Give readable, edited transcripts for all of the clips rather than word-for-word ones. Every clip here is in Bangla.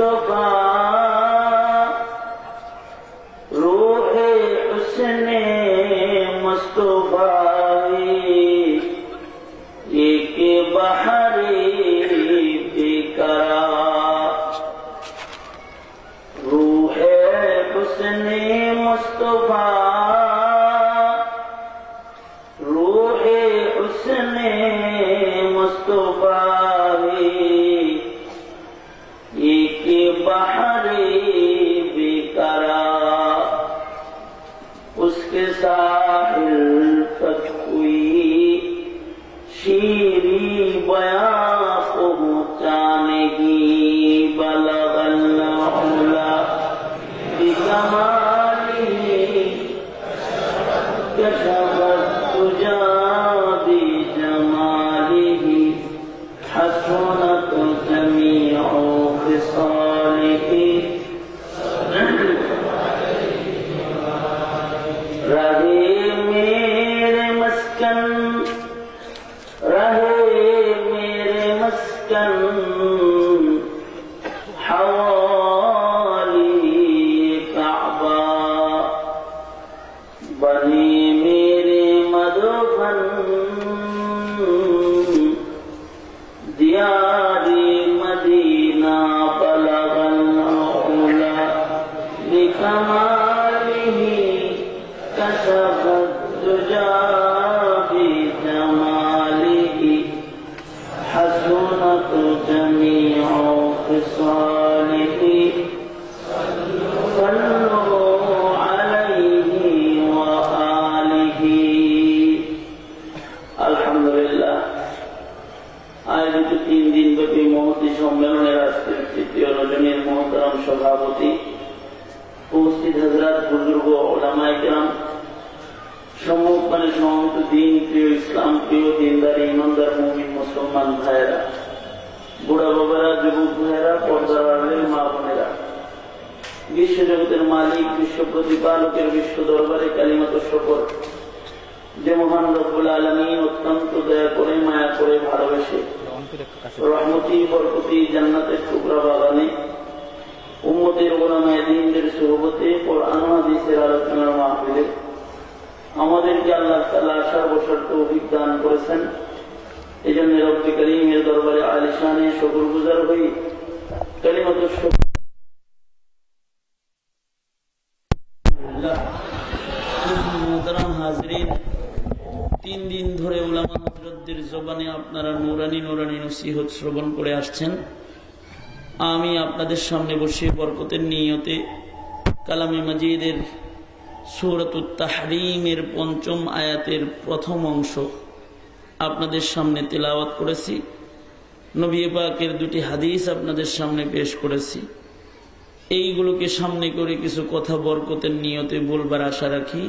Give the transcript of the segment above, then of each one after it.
मुस्तफा रूहे हुस्ने मुस्तफा एक बहरे बेकरार रूहे हुस्ने मुस्तफा रूहे हुस्ने मुस्तफा एक बहरे बेकरार उसके साहिल तक हुई शीरी बयां पहुँचाने की बलगल उला बिकमाली कशफत तुजा बिजमालिही हसनत जमीउ खिसालिही रहे मेरे मस्कन हवाली काबा बने मेरे मदफन दियारी मदीना बलगल उला बिकमालिही कशफत तुजा बिजमालिही हसनत जमीउ खिसालिही सल्लु अलैहि व आलिही। अल्हम्दुलिल्लाह आयोजित 3 दिन ব্যাপী মহতী সম্মেলনের আজকের তৃতীয় রজনীর মহতরম সভাপতি উপস্থিত হযরত বুজুর্গ উলামায়ে কেরাম সম্মুখপানে সমবেত দিন প্রিয় ইসলাম প্রিয় দিনদার ইমানদার মুমিন মুসলমান ভাইয়েরা বুড়া বাবারা যুবক ভাইয়েরা পর্দার আড়ালের মা বোনেরা বিশ্বজগতের মালিক বিশ্ব প্রতিপালকের বিশ্ব দরবারে কালিমাত শকর যে মহান রব্বুল আলামিন অত্যন্ত দয়া করে মায়া করে ভালোবেসে রহমতি বরকতি জান্নাতের টুকরা বাগানে উম্মতের উলামায়ে দ্বীনদের সুহবতে কোরআন হাদিসের আলোচনার মাহফিলে আমাদেরকে আল্লাহ তাআলা আসার বসার তৌফিক দান করেছেন। এই জন্য রব্বে করিমের দরবারে আলিশানে শুকরগুজার হই। কালিমাত শুকর মুহতারাম হাজিরিন, 3 দিন ধরে উলামা হযরতদের জবানে আপনারা নুরানি নুরানি নসিহত শ্রবণ করে আসছেন। আমি আপনাদের সামনে বসে বরকতের নিয়তে কালামে মাজিদের সূরাতুত তাহরীমের ৫ম আয়াতের প্রথম অংশ আপনাদের সামনে তেলাওয়াত করেছি। নবী পাকের 2টি হাদিস আপনাদের সামনে পেশ করেছি। এইগুলোকে সামনে করে কিছু কথা বরকতের নিয়তে বলবার আশা রাখি।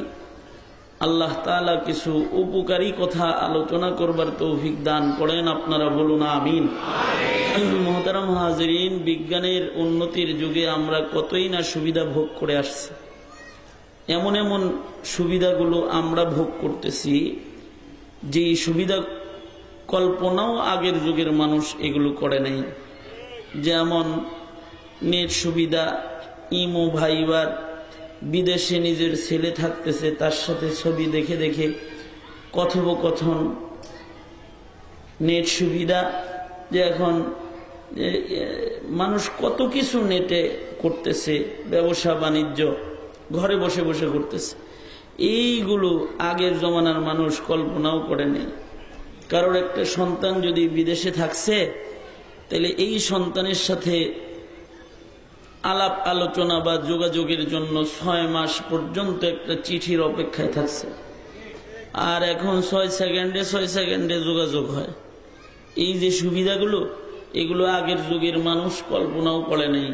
আল্লাহ তাআলা কিছু উপকারী কথা আলোচনা করবার তৌফিক দান করেন। আপনারা বলুন আমিন। মুহতারাম হাজিরিন, বিজ্ঞানের উন্নতির যুগে আমরা কতই না সুবিধা ভোগ করে আসছি। এমন এমন সুবিধাগুলো আমরা ভোগ করতেছি যে সুবিধা কল্পনাও আগের যুগের মানুষ এগুলো করে নাই। যেমন নেট সুবিধা, ইমো, ভাইবার, বিদেশে নিজের ছেলে থাকতেছে তার সাথে ছবি দেখে দেখে কথোপকথন, নেট সুবিধা, যে এখন মানুষ কত কিছু নেটে করতেছে, ব্যবসা বাণিজ্য ঘরে বসে বসে করতেছে। এইগুলো আগের জমানার মানুষ কল্পনাও করে নেই। কারোর একটা সন্তান যদি বিদেশে থাকছে, তাহলে এই সন্তানের সাথে আলাপ আলোচনা বা যোগাযোগের জন্য 6 মাস পর্যন্ত একটা চিঠির অপেক্ষায় থাকছে। আর এখন 6 সেকেন্ডে যোগাযোগ হয়। এই যে সুবিধাগুলো, এগুলো আগের যুগের মানুষ কল্পনাও করে নেই।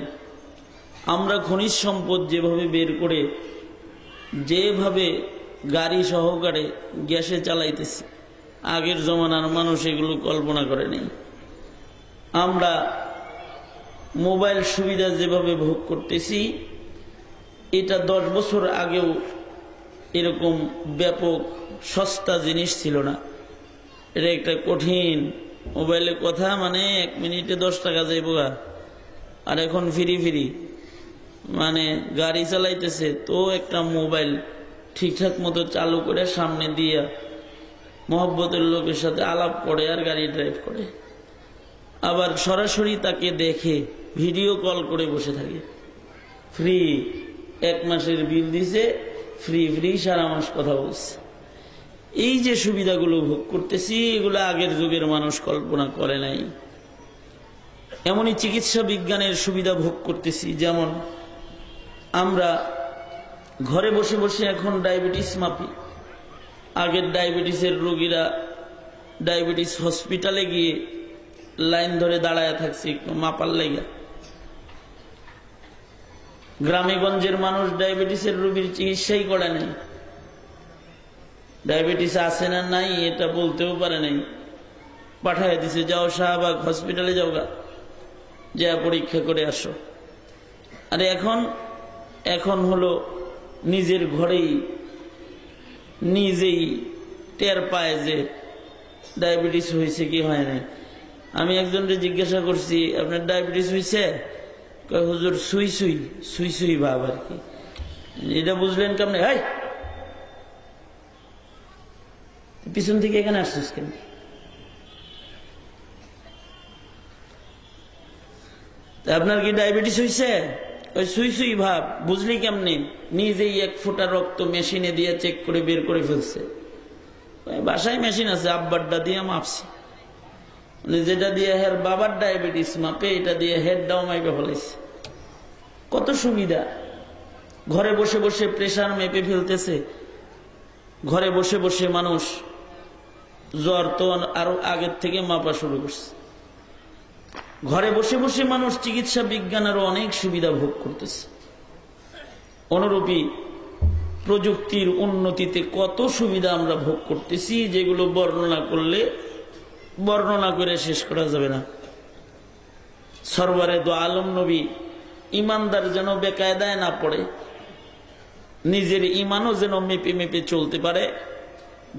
আমরা খনিজ সম্পদ যেভাবে বের করে যেভাবে গাড়ি সহকারে গ্যাসে চালাইতেছি, আগের জমানার মানুষ এগুলো কল্পনা করে নেই। আমরা মোবাইল সুবিধা যেভাবে ভোগ করতেছি, এটা 10 বছর আগেও এরকম ব্যাপক সস্তা জিনিস ছিল না। এটা একটা কঠিন, মোবাইলে কথা মানে 1 মিনিটে 10 টাকা যাইব। আর এখন ফিরি ফিরি মানে গাড়ি চালাইতেছে তো একটা মোবাইল ঠিকঠাক মতো চালু করে সামনে দিয়া মহব্বতের লোকের সাথে আলাপ করে আর গাড়ি ড্রাইভ করে, আবার সরাসরি তাকে দেখে ভিডিও কল করে বসে থাকে। ফ্রি 1 মাসের বিল দিছে, ফ্রি ফ্রি সারা মাস কথা বলছে। এই যে সুবিধাগুলো ভোগ করতেছি, এগুলো আগের যুগের মানুষ কল্পনা করে নাই। এমনই চিকিৎসা বিজ্ঞানের সুবিধা ভোগ করতেছি, যেমন আমরা ঘরে বসে বসে এখন ডায়াবেটিস মাপি। আগের ডায়াবেটিসের রোগীরা ডায়াবেটিস হসপিটালে গিয়ে লাইন ধরে দাঁড়ায় থাকছে একটু মাপার লেগে। গ্রামে গঞ্জের মানুষ ডায়াবেটিসের রোগীর চিকিৎসাই করে নাই, ডায়াবেটিস আছে না নাই এটা বলতেও পারে নাই, পাঠায় দিছে যাও শাহবাগ হসপিটালে যাও গা, যা পরীক্ষা করে আসো। আর এখন হলো নিজের ঘরেই নিজেই টের পায় যে ডায়াবেটিস হয়েছে কি হয় নাই। আমি একজনকে জিজ্ঞাসা করছি আপনার ডায়াবেটিস হয়েছে? কয় হুজুর সুই সুই সুই সুই ভাব আর কি। এটা বুঝলেন কেমনে? হাই পিছন থেকে এখানে আসছিস কেন? আপনার কি ডায়াবেটিস হয়েছে? ওই সুই সুই ভাব বুঝলি কেমনে? নিজেই 1 ফোঁটা রক্ত মেশিনে দিয়ে চেক করে বের করে ফেলছে। বাসায় মেশিন আছে, আব্বারটা দিয়ে মাপছে, যেটা দিয়ে হের বাবার ডায়াবেটিস মাপে এটা দিয়ে হেডটাও মাইপে ফেলাইছে। কত সুবিধা! ঘরে বসে বসে প্রেসার মেপে ফেলতেছে। ঘরে বসে বসে মানুষ জ্বর তো আরো আগের থেকে মাপা শুরু করছে। ঘরে বসে বসে মানুষ চিকিৎসা বিজ্ঞানেরও অনেক সুবিধা ভোগ করতেছে। অনুরূপী প্রযুক্তির উন্নতিতে কত সুবিধা আমরা ভোগ করতেছি, যেগুলো বর্ণনা করে শেষ করা যাবে না। সরওয়ারে দো আলম নবী ইমানদার যেন বেকায়দায় না পড়ে, নিজের ইমানও যেন মেপে মেপে চলতে পারে,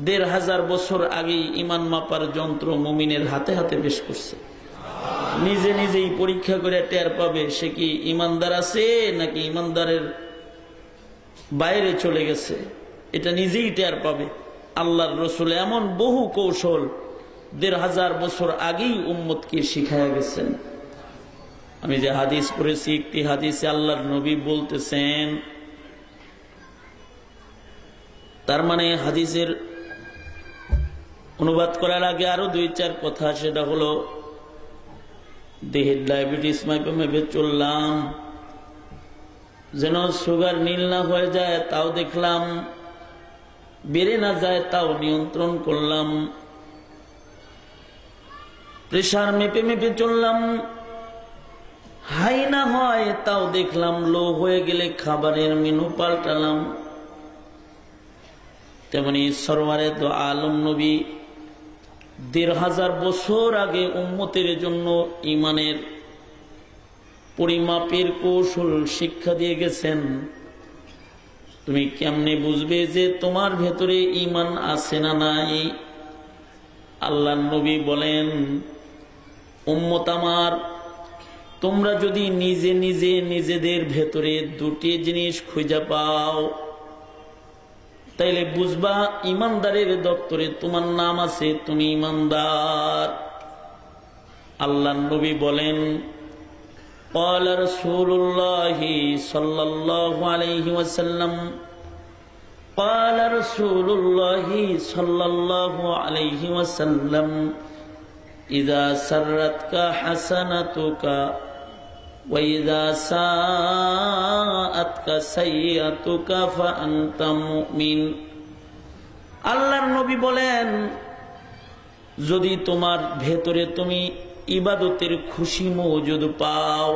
1500 বছর আগেই ইমান মাপার যন্ত্র মুমিনের হাতে হাতে পেশ করছে। নিজে নিজেই পরীক্ষা করে টের পাবে সে কি ইমানদার আছে নাকি ইমানদারের বাইরে চলে গেছে, এটা নিজেই টের পাবে। আল্লাহর রসুল এমন বহু কৌশল 1500 বছর আগেই উম্মতকে শিখায়া গেছেন। আমি যে হাদিস পড়েছি, একটি হাদিসে আল্লাহর নবী বলতেছেন, তার মানে হাদিসের অনুবাদ করার আগে আরো 2-4 কথা, সেটা হলো দেহের ডায়াবেটিস মাইপে মেপে চললাম, যেন সুগার নীল না হয়ে যায় তাও দেখলাম, বেড়ে না যায় তাও নিয়ন্ত্রণ করলাম, প্রেসার মেপে মেপে চললাম, হাই না হয় তাও দেখলাম, লো হয়ে গেলে খাবারের মেনু পাল্টালাম। তেমনি সরওয়ারে দো আলম নবী 1500 বছর আগে উম্মতের জন্য ইমানের পরিমাপের কৌশল শিক্ষা দিয়ে গেছেন। তুমি কেমনে বুঝবে যে তোমার ভেতরে ইমান আছে না নাই? আল্লাহর নবী বলেন, উম্মত আমার, তোমরা যদি নিজে নিজে নিজেদের ভেতরে 2টি জিনিস খুঁজে পাও, তাইলে বুঝবা ইমানদারের দপ্তরে তোমার নাম আছে, তুমি ইমানদার। আল্লাহর নবী বলেন, قال رسول الله صلى الله عليه وسلم قال رسول الله صلى الله عليه وسلم إذا سرتك حسنتك وإذا ساءتك سيئتك فأنت مؤمن। আল্লাহর নবী বলেন, যদি তোমার ভেতরে তুমি ইবাদতের খুশি মওজুদ পাও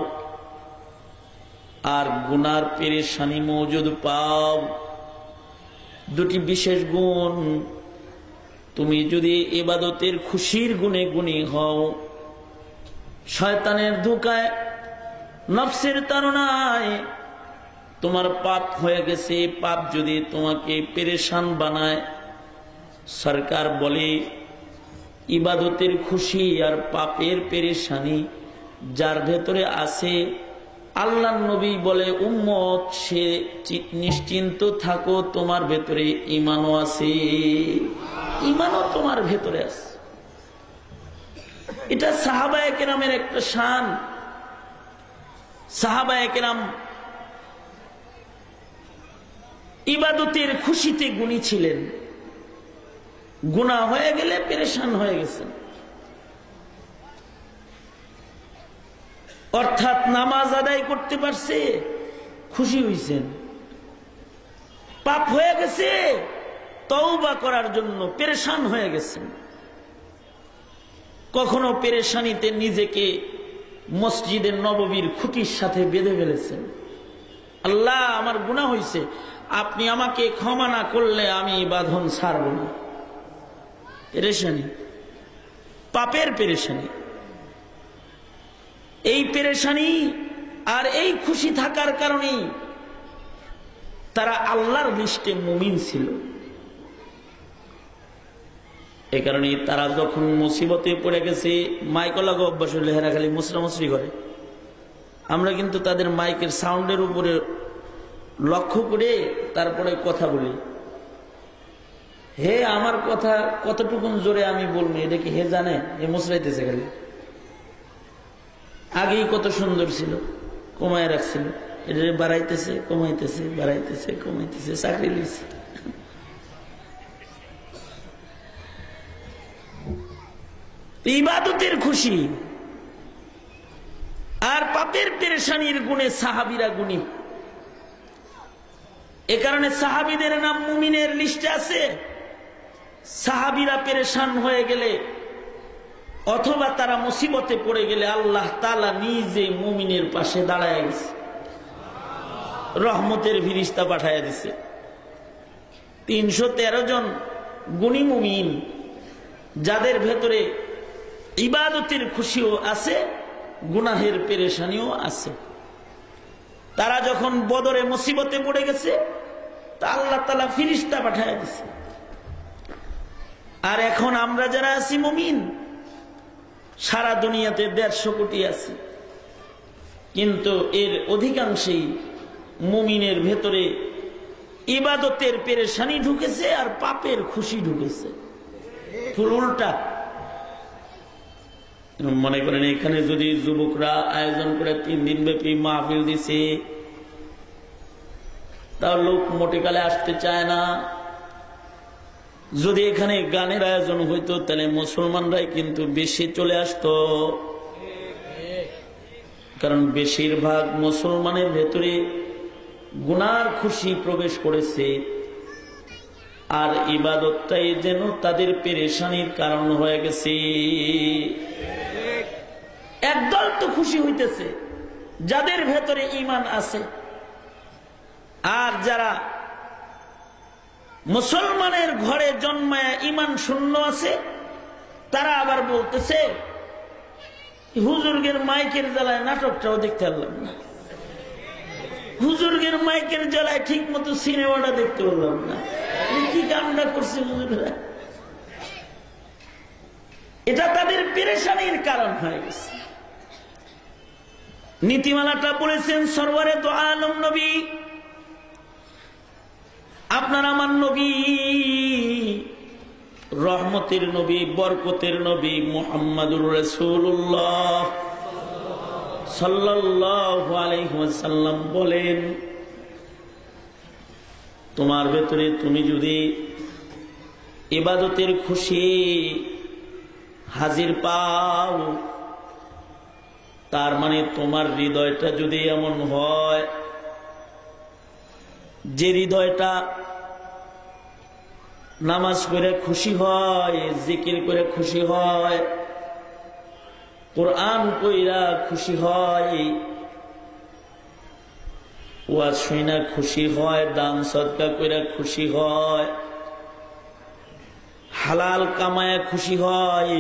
আর গুনার পেরেশানি মওজুদ পাও, 2টি বিশেষ গুণ, তুমি যদি ইবাদতের খুশির গুণে গুণী হও, শয়তানের ধোঁকায় নফসের তাড়নায় তোমার পাপ হয়ে গেছে, পাপ যদি তোমাকে পেরেশান বানায়, সরকার বলে ইবাদতের খুশি আর পাপের পেরেশানি যার ভেতরে আছে, আল্লাহর নবী বলে উম্মত সে নিশ্চিন্ত থাকো, তোমার ভেতরে ঈমানও আছে, ঈমানও তোমার ভেতরে আছে। এটা সাহাবায়ে কেরামের একটা শান। সাহাবায়ে কেরাম ইবাদতের খুশিতে গুণী ছিলেন, গুনাহ হয়ে গেলে পেরেশান হয়ে গেছেন। অর্থাৎ নামাজ আদায় করতে পারছে, খুশি হইছেন। পাপ হয়ে গেছে, তওবা করার জন্য পেরেশান হয়ে গেছেন। কখনো পেরেশানিতে নিজেকে মসজিদের নববীর খুঁটির সাথে বেঁধে ফেলেছেন। আল্লাহ, আমার গুনাহ হইছে, আপনি আমাকে ক্ষমা না করলে আমি বাঁধন ছাড়ব না। পেরেশানি, পাপের পেরেশানি। এই পেরেশানি আর এই খুশি থাকার কারণেই তারা আল্লাহর লিস্টে মুমিন ছিল। এই কারণে তারা যখন মুসিবতে পড়ে গেছে, মাইক লাগা অভ্যাস হলে হেরা খালি মুসরামুসরি করে। আমরা কিন্তু তাদের মাইকের সাউন্ডের উপরে লক্ষ্য করে তারপরে কথা বলি। হে আমার কথা কতটুকুন জোরে আমি বলবো এটা কি হে জানে? এ মুসরাইতেছে খালি। আগেই কত সুন্দর ছিল, কমায় রাখছিল, এটা বাড়াইতেছে কমাইতেছে, বাড়াইতেছে কমাইতেছে, চাকরি লিছে। ইবাদতের খুশি আর পাপের পেরেশানির গুণে সাহাবীরা গুণী। এ কারণে সাহাবীদের নাম মুমিনের লিস্টে আছে। সাহাবীরা পেরেশান হয়ে গেলে অথবা তারা মুসিবতে পড়ে গেলে আল্লাহ তাআলা নিজে মুমিনের পাশে দাঁড়ায় গেছে, রহমতের ফিরিস্তা পাঠায় দিছে। 313 জন গুণী মুমিন, যাদের ভেতরে ইবাদতের খুশিও আছে, গুনাহের পেরেশানিও আছে। তারা যখন বদরে মুসিবতে পড়ে গেছে, তা আল্লাহ তাআলা ফিরিস্তা পাঠায় দিছে। আর এখন আমরা যারা আছি মুমিন, সারা দুনিয়াতে 150 কোটি আছে, কিন্তু এর অধিকাংশই মুমিনের ভেতরে ইবাদতের পেরেশানি ঢুকেছে আর পাপের খুশি ঢুকেছে। পুরো উল্টা। মনে করেন এখানে যদি যুবকরা আয়োজন করে 3 দিন ব্যাপী মাহফিল দিছে, তার লোক মোটেকালে আসতে চায় না। যদি এখানে গানের আয়োজন হইতো তাহলে মুসলমানরাই কিন্তু বেশি চলে আসতো, কারণ বেশিরভাগ মুসলমানের ভেতরে গুনার খুশি প্রবেশ করেছে, আর ইবাদতটাই যেন তাদের পেরেশানির কারণ হয়ে গেছে। একদল তো খুশি হইতেছে যাদের ভেতরে ঈমান আছে, আর যারা মুসলমানের ঘরে জন্মায় ঈমান শূন্য আছে, তারা আবার বলতেছে হুজুরগের মাইকের জ্বালায় নাটকটাও দেখতে পারলাম না, হুজুরগের মাইকের জ্বালায় ঠিক মতো সিনেমাটা দেখতে পারলাম না, কি কামটা করছে হুজুররা। এটা তাদের পেরেশানির কারণ হয়ে গেছে। নীতিমালাটা বলেছেন সরওয়ারে দো আলম নবী, আপনার আমার নবী, রহমতের নবী, বরকতের নবী মুহাম্মাদুর রাসূলুল্লাহ সাল্লাল্লাহু আলাইহি ওয়াসাল্লাম বলেন, তোমার ভেতরে তুমি যদি ইবাদতের খুশি হাজির পাও, তার মানে তোমার হৃদয়টা যদি এমন হয় যে হৃদয়টা নামাজ করে খুশি হয়, জিকির করে খুশি হয়, কোরআন পড়া খুশি হয়, ওয়াজ শুনা খুশি হয়, দান সদকা কইরা খুশি হয়, হালাল কামায়া খুশি হয়,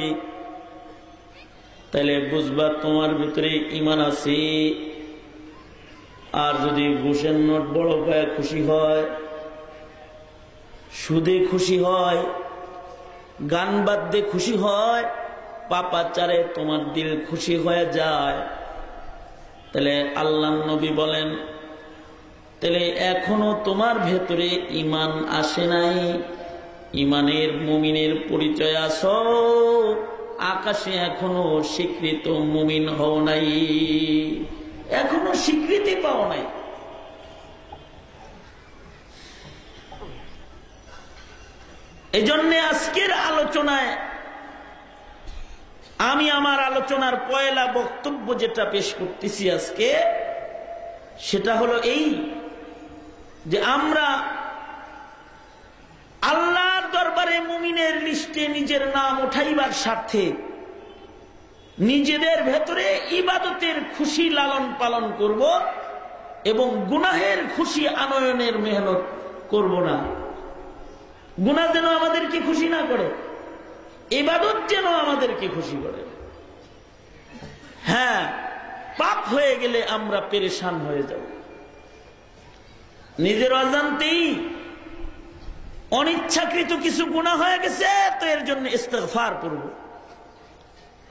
তাহলে বুঝবা তোমার ভিতরে ঈমান আছে। আর যদি ঘুষের নোট বড় পায় খুশি হয়, সুদে খুশি হয়, গান বাদ্যে খুশি হয়, পাপাচারে তোমার দিল খুশি হয়ে যায়, তাহলে আল্লাহর নবী বলেন, তাহলে এখনো তোমার ভেতরে ঈমান আসে নাই, ঈমানের মুমিনের পরিচয় আছো, আকাশে এখনো স্বীকৃত মুমিন হও নাই, এখনো স্বীকৃতি পাও নাই। এই জন্যে আজকের আলোচনায় আমি আমার আলোচনার পয়লা বক্তব্য যেটা পেশ করতেছি আজকে, সেটা হলো এই যে আমরা আল্লাহর দরবারে মুমিনের লিস্টে নিজের নাম উঠাইবার স্বার্থে নিজেদের ভেতরে ইবাদতের খুশি লালন পালন করব এবং গুনাহের খুশি আনয়নের মেহনত করব না। গুনাহ যেন আমাদেরকে খুশি না করে, ইবাদত যেন আমাদেরকে খুশি করে। হ্যাঁ, পাপ হয়ে গেলে আমরা পেরেশান হয়ে যাব, নিজের অজান্তেই অনিচ্ছাকৃত কিছু গুনাহ হয়ে গেছে, তো এর জন্য ইস্তিগফার করব,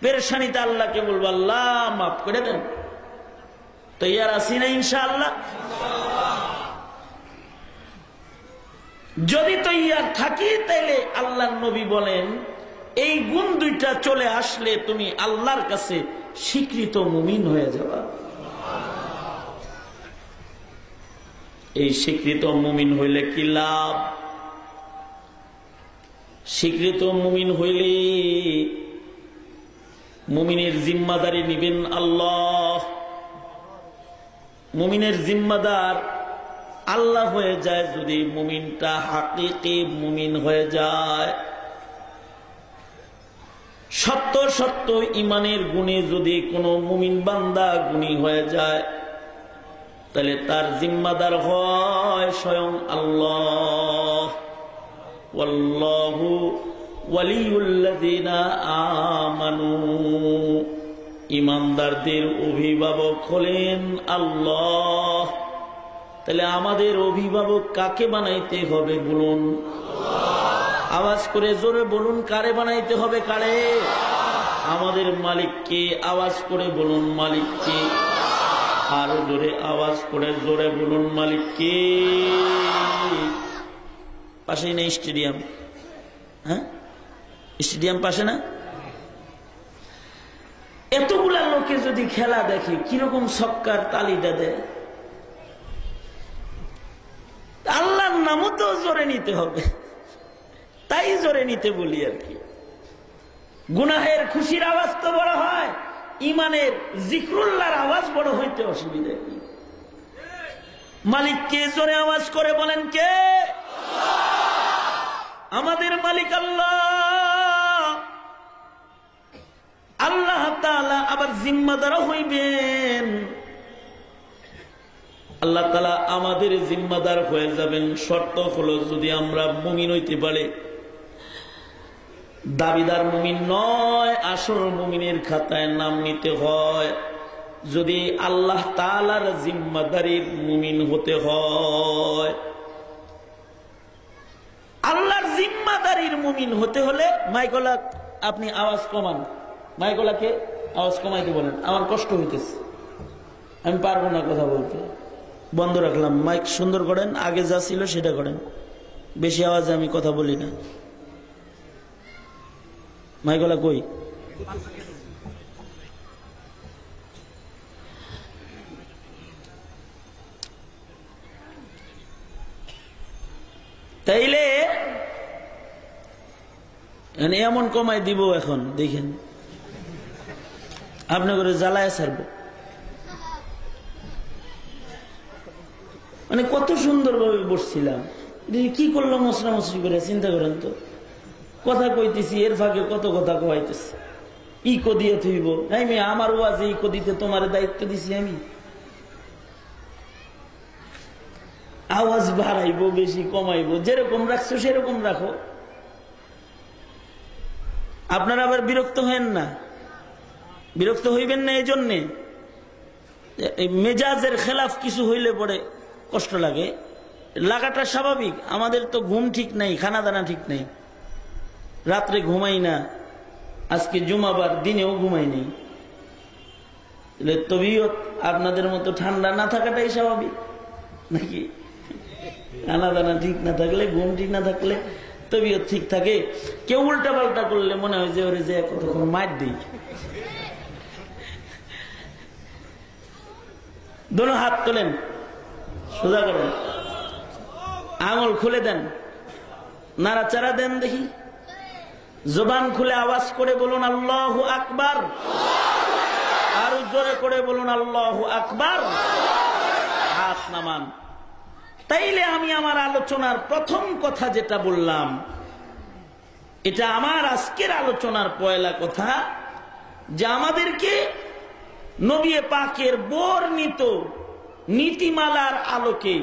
পেরেশানিতে আল্লাহকে বলবো, আল্লাহ মাফ করে দেন। তৈয়ার আছি না ইনশাআল্লাহ? যদি তৈয়ার থাকি তাইলে আল্লাহর নবী বলেন, এই গুণ দুইটা চলে আসলে তুমি আল্লাহর কাছে স্বীকৃত মুমিন হয়ে যাবা। এই স্বীকৃত মুমিন হইলে কি লাভ? স্বীকৃত মুমিন হইলে মুমিনের জিম্মাদারি নিবেন আল্লাহ। মুমিনের জিম্মাদার আল্লাহ হয়ে যায় যদি মুমিনটা হাকিকি মুমিন হয়ে যায়। সত্য সত্য ইমানের গুণে যদি কোনো মুমিন বান্দা গুণী হয়ে যায়, তাহলে তার জিম্মাদার হয় স্বয়ং আল্লাহ। ওয়াল্লাহু ওয়ালিউল্লাযিনা আমানু, ইমানদারদের অভিভাবক হলেন আল্লাহ। তাহলে আমাদের অভিভাবক কাকে বানাইতে হবে বলুন? আওয়াজ করে জোরে বলুন, কারে বানাইতে হবে? কারে? আমাদের মালিককে। আওয়াজ করে বলুন, মালিককে। আরো জোরে আওয়াজ করে জোরে বলুন, মালিককে। পাশেই নেই স্টেডিয়াম? হ্যাঁ, স্টেডিয়াম পাশে না? এতগুলা লোকে যদি খেলা দেখে, কিরকম ছক্কার তালিটা দেয়। আল্লাহর নামও তো জোরে নিতে হবে, তাই জোরে নিতে বলি আর কি। গুনাহের খুশির আওয়াজ তো বড় হয়, ইমানের জিক্রুল্লাহর আওয়াজ বড় হইতে অসুবিধা কি? মালিককে জোরে আওয়াজ করে বলেন, কে? আমাদের মালিক আল্লাহ। আল্লাহ তাআলা আবার জিম্মাদার হইবেন। আল্লাহ তাআলা আমাদের জিম্মাদার হয়ে যাবেন, শর্ত হলো যদি আমরা মুমিন হইতে পারি। দাবিদার মুমিন নয়, আসল মুমিনের খাতায় নাম নিতে হয় যদি আল্লাহ তাআলার জিম্মাদারির মুমিন হতে হয়। আল্লাহর জিম্মাদারির মুমিন হতে হলে মাইকলা আপনি আওয়াজ কমান, মাইকলাকে আওয়াজ কমাইতে বলেন, আমার কষ্ট হইতেছে, আমি পারবো না কথা বলতে। বন্ধ রাখলাম, মাইক সুন্দর করেন, আগে যা ছিল সেটা করেন, বেশি আওয়াজে আমি কথা বলি না। মাইকলা কই? তাইলে এমন কমাই দিব এখন, দেখেন আপনার করে জ্বালায় ছাড়ব। মানে কত সুন্দর ভাবে বসছিলাম, কি করলো মশরা মশরি করে, চিন্তা করেন তো। কথা কইতেছি, এর ফাঁকে কত কথা কইতেছি। ইকো দিয়ে থইব, আমি আমার ওয়াজে ইকো দিতে তোমার দায়িত্ব দিছি আমি। আওয়াজ বাড়াইবো, বেশি কমাইবো, যেরকম রাখছো সেরকম রাখো। আপনারা আবার বিরক্ত হবেন না, বিরক্ত হইবেন না। এই জন্যে মেজাজের খেলাফ কিছু হইলে পরে কষ্ট লাগে, লাগাটা স্বাভাবিক। আমাদের তো ঘুম ঠিক নাই, খানা দানা ঠিক নাই, রাত্রে ঘুমাই না, আজকে জুমাবার, দিনেও ঘুমাইনি। তবিয়ত আপনাদের মতো ঠান্ডা না থাকাটাই স্বাভাবিক নাকি? খানা দানা ঠিক না থাকলে, ঘুম ঠিক না থাকলে তবিয়ত ঠিক থাকে। কেউ উল্টা পাল্টা করলে মনে হয় যে ওরে যে কতক্ষণ মার দিই। দোনো হাত তোলেন, সোজা করেন, আঙুল খুলে দেন, নাড়াচাড়া দেন দেখি। জবান খুলে আওয়াজ করে বলুন আল্লাহু আকবার। আরো জোরে করে বলুন আল্লাহু আকবার। হাত নামান। তাইলে আমি আমার আলোচনার প্রথম কথা যেটা বললাম, এটা আমার আজকের আলোচনার পয়লা কথা, যে আমাদেরকে নবী পাকের বর্ণিত নীতিমালার আলোকে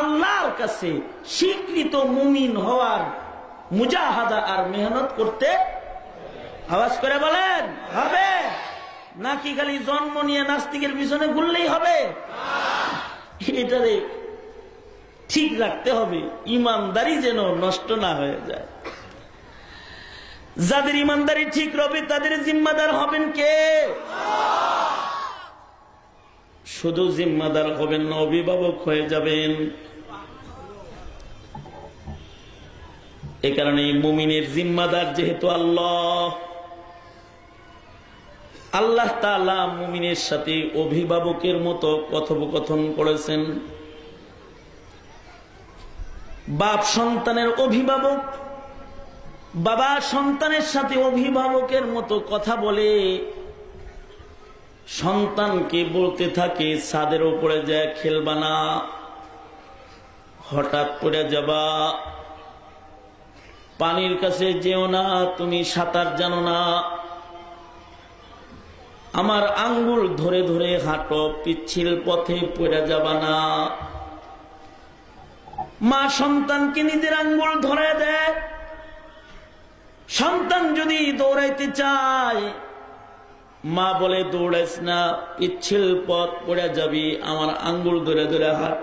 আল্লাহর কাছে স্বীকৃত মুমিন হওয়ার মুজাহাদা আর মেহনত করতে, আওয়াজ করে বলেন, হবে নাকি খালি জন্ম নিয়ে নাস্তিকের পিছনে ঘুরলেই হবে? এটারে ঠিক রাখতে হবে, ইমানদারি যেন নষ্ট না হয়ে যায়। যাদের ইমানদারি ঠিক রবে তাদের জিম্মাদার হবেন কে? শুধু জিম্মাদার হবেন না, অভিভাবক হয়ে যাবেন। এ কারণে মুমিনের জিম্মাদার যেহেতু আল্লাহ, আল্লাহ তাআলা মুমিনের সাথে অভিভাবকের মতো কথোপকথন করেছেন। বাপ সন্তানের অভিভাবক, বাবা সন্তানের সাথে অভিভাবকের মতো কথা বলে সন্তানকে বলতে থাকে ছাদের উপরে যায় খেলবা না, হঠাৎ পড়ে যাবা, পানির কাছে যেও না, তুমি সাঁতার জানো না, আমার আঙ্গুল ধরে ধরে হাঁটো, পিচ্ছিল পথে পড়ে যাবা না। মা সন্তানকে নিজের আঙ্গুল ধরে দেয়। সন্তান যদি দৌড়াইতে চায়, মা বলে দৌড়াইস না, পিচ্ছিল পথ পড়ে যাবি, আমার আঙ্গুল ধরে ধরে হাঁট।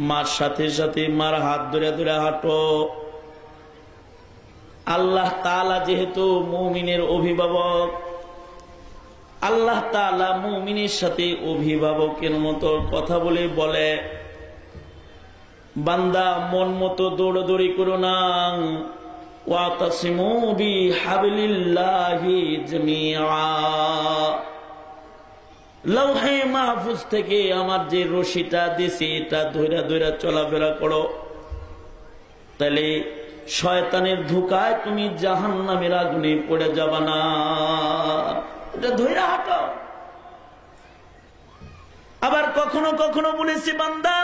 মার সাথে সাথে মার হাত ধরে ধরে হাঁটো। আল্লাহ তাআলা যেহেতু মুমিনের অভিভাবক, আল্লাহ তাআলা মুমিনের সাথে অভিভাবকের মতো কথা বলে বান্দা মন মতো দৌড়াদৌড়ি করো না, ওয়াতাসিমু বিহাবলিল্লাহি জামিআ। লৌহে মাহফুজ থেকে আমার যে রশিটা দিছি এটা ধইরা ধইরা চলাফেরা করো, তাহলে শয়তানের ধোঁকায় তুমি জাহান্নামের আগুনে পড়ে যাবা না। এটা ধইরা হাঁটো। আবার কখনো কখনো বলেছি বান্দা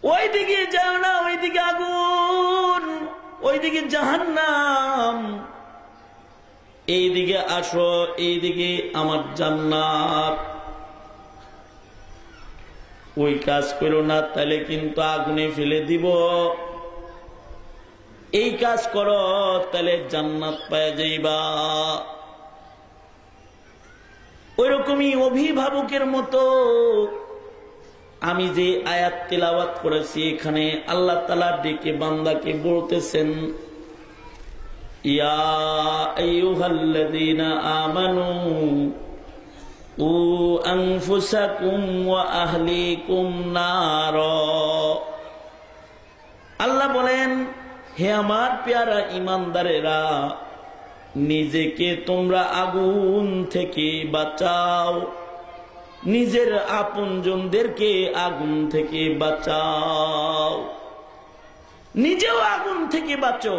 ওই দিকে যাও না, ওইদিকে আগুন, ওইদিকে জাহান্নাম, এইদিকে আসো, এইদিকে আমার জান্নাত। ওই কাজ করো না, তাহলে কিন্তু আগুনে ফেলে দিব। এই কাজ করো, তাহলে জান্নাত পাওয়া যাইবা। ওইরকমই অভিভাবকের মতো আমি যে আয়াত তিলাওয়াত করেছি, এখানে আল্লাহ তাআলা ডেকে বান্দাকে বলতেছেন, ইয়া আইয়ুহাল্লাযীনা আমানু উ আনফুসাকুম ওয়া আহলিকুম নারা। আল্লাহ বলেন, হে আমার পেয়ারা ঈমানদারেরা, নিজেকে তোমরা আগুন থেকে বাঁচাও, নিজের আপনজনদেরকে আগুন থেকে বাঁচাও। নিজেও আগুন থেকে বাঁচো,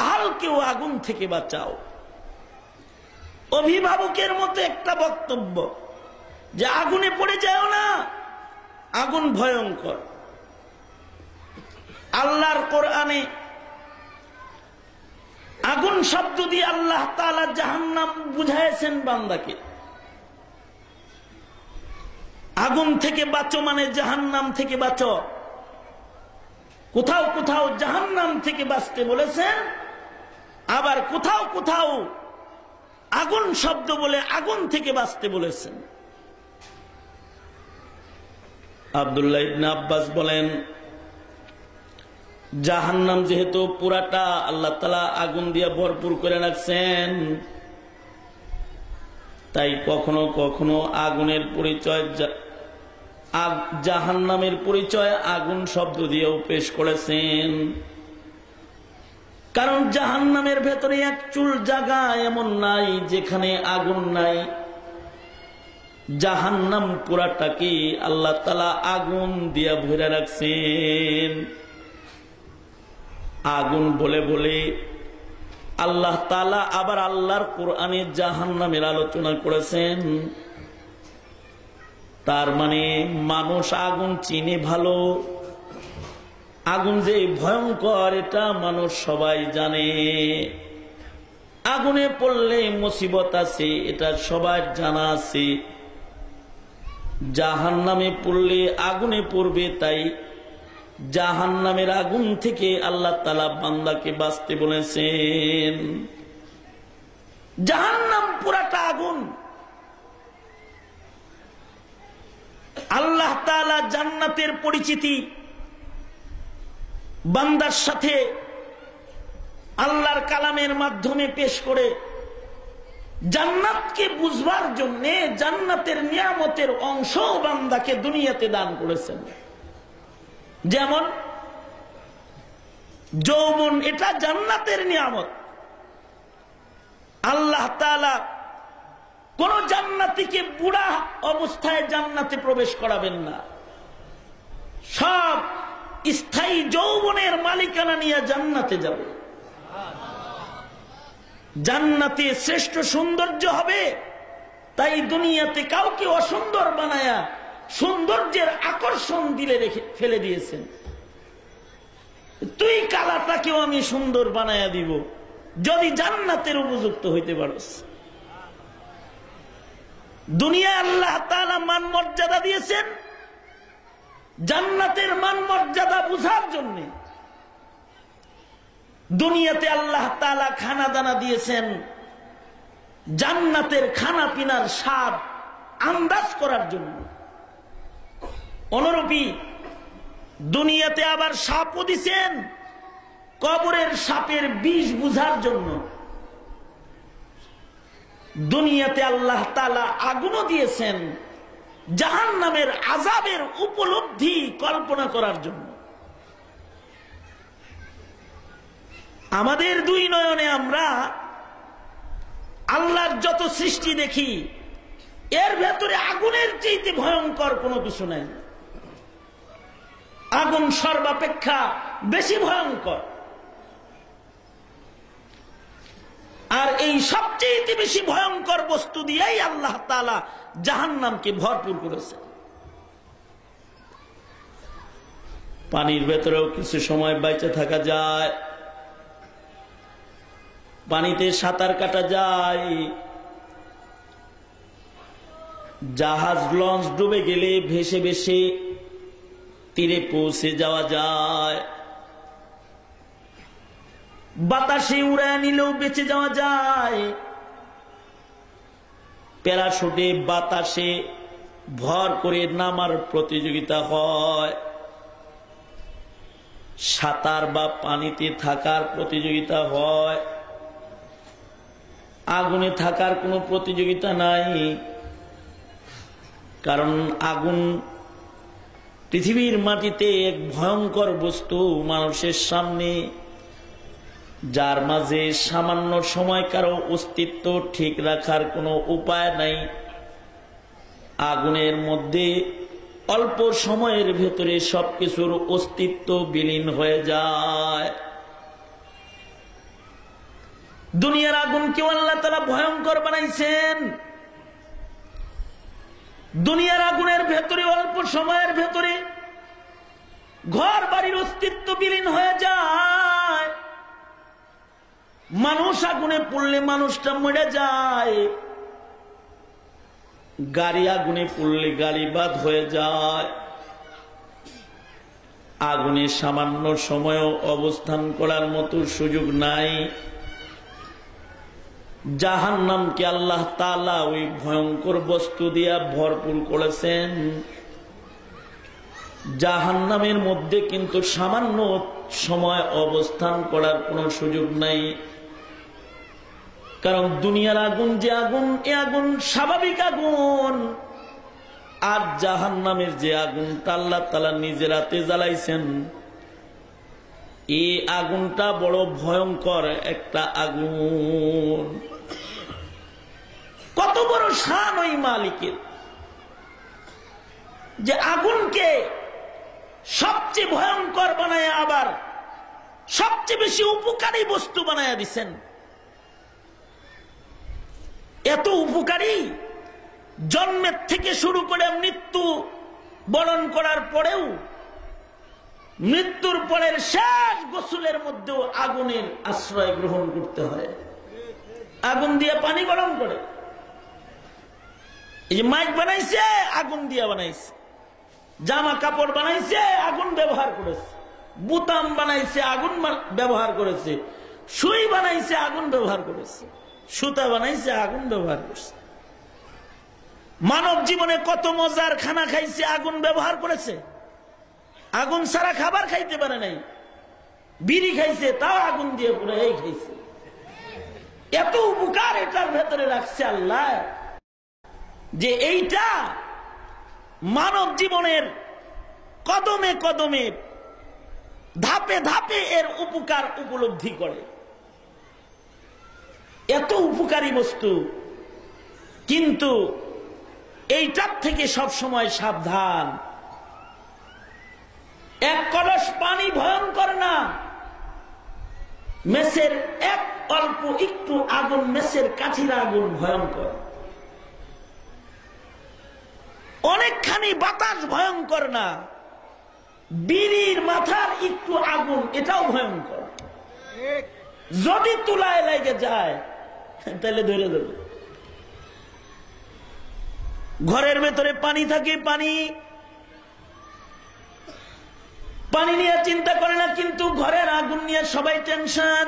আহালকেও আগুন থেকে বাঁচাও। অভিভাবকের মতো একটা বক্তব্য যে আগুনে পড়ে যাও না, আগুন ভয়ঙ্কর। আল্লাহর কোরআনে আগুন শব্দ দিয়ে আল্লাহ তাআলা জাহান্নাম বুঝাইছেন বান্দাকে। আগুন থেকে বাঁচো মানে জাহান্নাম থেকে বাঁচো। কোথাও কোথাও জাহান্নাম থেকে বাঁচতে বলেছেন, আবার কোথাও কোথাও আগুন শব্দ বলে আগুন থেকে বাঁচতে বলেছেন। আব্দুল্লাহ ইবনে আব্বাস বলেন, জাহান্নাম যেহেতু পুরাটা আল্লাহ তাআলা আগুন দিয়ে ভরপুর করে রাখছেন, তাই কখনো কখনো আগুনের পরিচয় জাহান্নামের পরিচয় আগুন শব্দ দিয়েও পেশ করেছেন। কারণ জাহান্নামের ভেতরে এক চুল জায়গা এমন নাই যেখানে আগুন নাই। জাহান্নাম পুরাটাকে আল্লাহ তাআলা আগুন দিয়া ভরে রাখছেন। আগুন বলে বলে আল্লাহ তাআলা আবার আল্লাহর কোরআনে জাহান্নামের আলোচনা করেছেন। তার মানে মানুষ আগুন চিনে ভালো, আগুন যে ভয়ঙ্কর এটা মানুষ সবাই জানে। আগুনে পড়লে মুসিবত আছে এটা সবার জানা আছে। জাহান্নামে পড়লে আগুনে পড়বে, তাই জাহান্নামের আগুন থেকে আল্লাহ তাআলা বান্দাকে বাঁচতে বলেছেন। জাহান্নাম পুরাটা আগুন। আল্লাহ তাআলা জান্নাতের পরিচিতি বান্দার সাথে আল্লাহর কালামের মাধ্যমে পেশ করে জান্নাতকে বুঝবার জন্য জান্নাতের নিয়ামতের অংশ বান্দাকে দুনিয়াতে দান করেছেন। যেমন যৌবন, এটা জান্নাতের নিয়ামত। আল্লাহ তাআলা কোন জান্নাতীকে বুড়া অবস্থায় জান্নাতে প্রবেশ করাবেন না। সব স্থায়ী যৌবনের মালিকানা নিয়ে জান্নাতে যাবে। জান্নাতে শ্রেষ্ঠ সৌন্দর্য হবে, তাই দুনিয়াতে কাউকে অসুন্দর বানায়া সৌন্দর্যের আকর্ষণ দিলে ফেলে দিয়েছেন। তুই কালাটাকেও আমি সুন্দর বানায়া দিব যদি জান্নাতের উপযুক্ত হইতে পারস। দুনিয়া আল্লাহ তাআলা মান মর্যাদা দিয়েছেন জান্নাতের মান মর্যাদা বুঝার জন্য। দুনিয়াতে আল্লাহ তাআলা খানা দানা দিয়েছেন জান্নাতের খানা পিনার স্বাদ আন্দাজ করার জন্য। অনুরূপী দুনিয়াতে আবার সাপও দিয়েছেন কবরের সাপের বিষ বুঝার জন্য। দুনিয়াতে আল্লাহ তাআলা আগুনও দিয়েছেন জাহান্নামের আযাবের উপলব্ধি কল্পনা করার জন্য। আমাদের দুই নয়নে আমরা আল্লাহর যত সৃষ্টি দেখি এর ভেতরে আগুনের চাইতে ভয়ঙ্কর কোনো কিছু নাই। আগুন সর্বাপেক্ষা বেশি ভয়ঙ্কর। আর এই সবচেয়ে বেশি ভয়ঙ্কর বস্তু দিয়েই আল্লাহ তাআলা জাহান্নামকে ভরপুর করেছে। পানির ভেতরেও কিছু সময় বেঁচে থাকা যায়, পানিতে সাঁতার কাটা যায়, জাহাজ লঞ্চ ডুবে গেলে ভেসে ভেসে তীরে পৌঁছে যাওয়া যায়, বাতাসে উড়ায় নিলেও বেঁচে যাওয়া যায়, প্যারাশুটে বাতাসে ভর করে নামার প্রতিযোগিতা হয়, সাঁতার বা পানিতে থাকার প্রতিযোগিতা হয়। আগুনে থাকার কোনো প্রতিযোগিতা নাই, কারণ আগুন পৃথিবীর মাটিতে এক ভয়ঙ্কর বস্তু মানুষের সামনে, যার মাঝে সামান্য সময় কারো অস্তিত্ব ঠিক রাখার কোনো উপায় নাই। আগুনের মধ্যে অল্প সময়ের ভেতরে সবকিছুর অস্তিত্ব বিলীন হয়ে যায়। দুনিয়ার আগুনকে আল্লাহ তাআলা ভয়ঙ্কর বানাইছেন। দুনিয়ার আগুনের ভেতরে অল্প সময়ের ভেতরে ঘর বাড়ির অস্তিত্ব বিলীন হয়ে যায়। মানুষ আগুনে পড়লে মানুষটা মরে যায়, গাড়ি আগুনে পড়লে গাড়ি বাদ হয়ে যায়। আগুনে সামান্য সময়ও অবস্থান করার মতো সুযোগ নাই। জাহান্নামকে আল্লাহ তাআলা ওই ভয়ঙ্কর বস্তু দিয়া ভরপুর করেছেন। জাহান্নামের মধ্যে কিন্তু সামান্য সময় অবস্থান করার কোনো সুযোগ নাই। কারণ দুনিয়ার আগুন যে আগুন, এ আগুন স্বাভাবিক আগুন, আর জাহান্নামের যে আগুন আল্লাহ তাআলা নিজের হাতে জ্বালাইছেন, এই আগুনটা বড় ভয়ঙ্কর একটা আগুন। কত বড় শান ওই মালিকের, যে আগুনকে সবচেয়ে ভয়ঙ্কর বানায় আবার সবচেয়ে বেশি উপকারী বস্তু বানায় দিছেন। এত উপকারী, জন্মের থেকে শুরু করে মৃত্যু বরণ করার পরেও, মৃত্যুর পরের শেষ গোসলের মধ্যেও আগুনের আশ্রয় গ্রহণ করতে হয়। আগুন দিয়ে পানি গরম করে। এই যে মাইক বানাইছে, আগুন দিয়ে বানাইছে। জামা কাপড় বানাইছে, আগুন ব্যবহার করেছে। বুতাম বানাইছে, আগুন ব্যবহার করেছে। সুই বানাইছে, আগুন ব্যবহার করেছে। সুতা বানাইছে, আগুন ব্যবহার করছে। মানব জীবনে কত মজার খানা খাইছে, আগুন ব্যবহার করেছে। আগুন ছাড়া খাবার খাইতে পারে নাই। বিড়ি খাইছে, তাও আগুন দিয়ে পুরো এই খাইছে। এত উপকার এটার ভেতরে রাখছে আল্লাহ, যে এইটা মানব জীবনের কদমে কদমে, ধাপে ধাপে এর উপকার উপলব্ধি করে। এত উপকারী বস্তু, কিন্তু এইটার থেকে সব সময় সাবধান। এক কলস পানি ভয়ঙ্কর না, মেসের এক অল্প একটু আগুন, মেসের কাঠির আগুন ভয়ঙ্কর। অনেকখানি বাতাস ভয়ঙ্কর না, বিড়ির মাথার একটু আগুন এটাও ভয়ঙ্কর। যদি তুলায় লেগে যায় তাহলে ধরে দেবে। ঘরের ভেতরে পানি থাকে, পানি নিয়ে চিন্তা করে না, কিন্তু ঘরের আগুন নিয়ে সবাই টেনশন।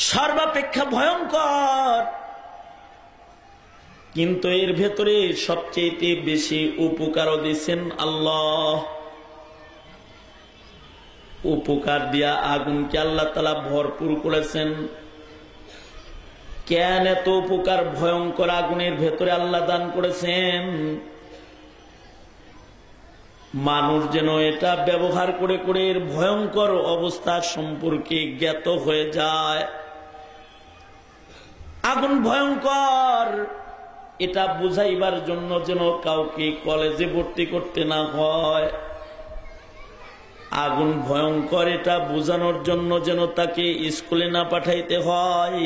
সর্বাপেক্ষা ভয়ঙ্কর, কিন্তু এর ভেতরে সবচেয়ে বেশি উপকারও দিয়েছেন আল্লাহ। উপকার দিয়া আগুনকে আল্লাহ তাআলা ভরপুর করেছেন। কেন এত উপকার ভয়ঙ্কর আগুনের ভেতরে আল্লাহ দান করেছেন? মানুষ যেন এটা ব্যবহার করে করে এর ভয়ঙ্কর অবস্থা সম্পর্কে জ্ঞাত হয়ে যায়। আগুন ভয়ঙ্কর এটা বুঝাইবার জন্য যেন কাউকে কলেজে ভর্তি করতে না হয়। আগুন ভয়ঙ্কর এটা বোঝানোর জন্য যেন তাকে স্কুলে না পাঠাইতে হয়।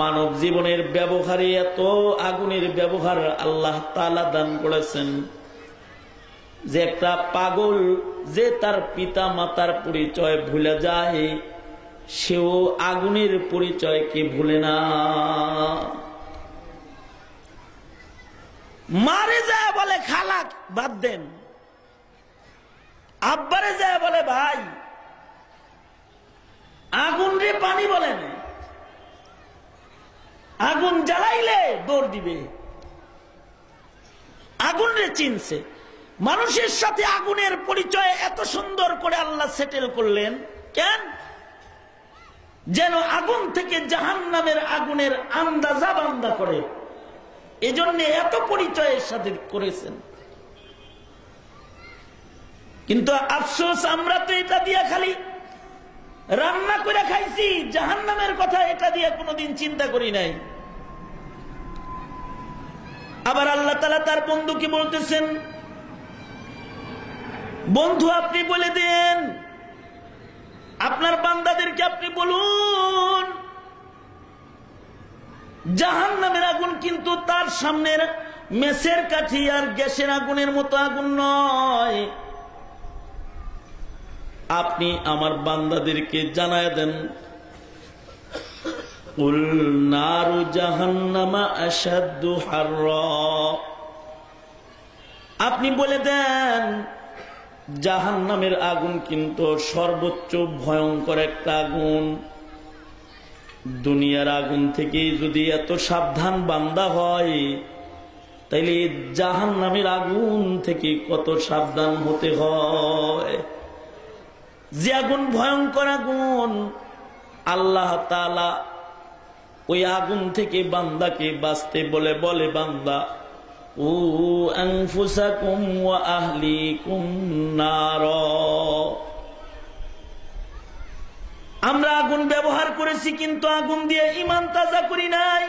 মানব জীবনের ব্যবহারে এত আগুনের ব্যবহার আল্লাহ তাআলা দান করেছেন, যে একটা পাগল যে তার পিতা মাতার পরিচয় ভুলে যায়, সেও আগুনের পরিচয়কে ভুলে না। মারে যায় বলে খালা বাদ দেন, আব্বারে যায় বলে ভাই। আগুন রে পানি বলেন, আগুন জ্বালাইলে দৌড় দিবে। আগুন রে চিনছে। মানুষের সাথে আগুনের পরিচয় এত সুন্দর করে আল্লাহ সেটেল করলেন কেন? যেন আগুন থেকে জাহান্নামের আগুনের আন্দাজা বান্দা করে। এজন্য এত পরিচয়ের সাথে করেছেন। কিন্তু আফসোস, আমরা তো এটা দিয়া খালি রান্না করে খাইছি, জাহান্নামের কথা এটা দিয়ে কোনোদিন চিন্তা করি নাই। আবার আল্লাহ তাআলা তার বন্ধুকে বলতেছেন, বন্ধু আপনি বলে দেন, আপনার বান্দাদেরকে আপনি বলুন, জাহান্নামের আগুন কিন্তু তার সামনের মেসের কাঠি আর গ্যাসের আগুনের মতো আগুন নয়। আপনি আমার বান্দাদেরকে জানায় দেন, কুল নারু জাহান্নামা আশাদ্দু হাররা। আপনি বলে দেন, জাহান্নামের আগুন কিন্তু সর্বোচ্চ ভয়ঙ্কর একটা আগুন। দুনিয়ার আগুন থেকে যদি এত সাবধান বান্দা হয়, তাইলে জাহান্নামের আগুন থেকে কত সাবধান হতে হয়। যে আগুন ভয়ঙ্কর আগুন, আল্লাহ তাআলা ওই আগুন থেকে বান্দাকে বাঁচতে বলে, বলে বান্দা উ আনফুসাকুম ওয়া আহলিকুম নার। আমরা আগুন ব্যবহার করেছি, কিন্তু আগুন দিয়ে ঈমান তাজা করি নাই।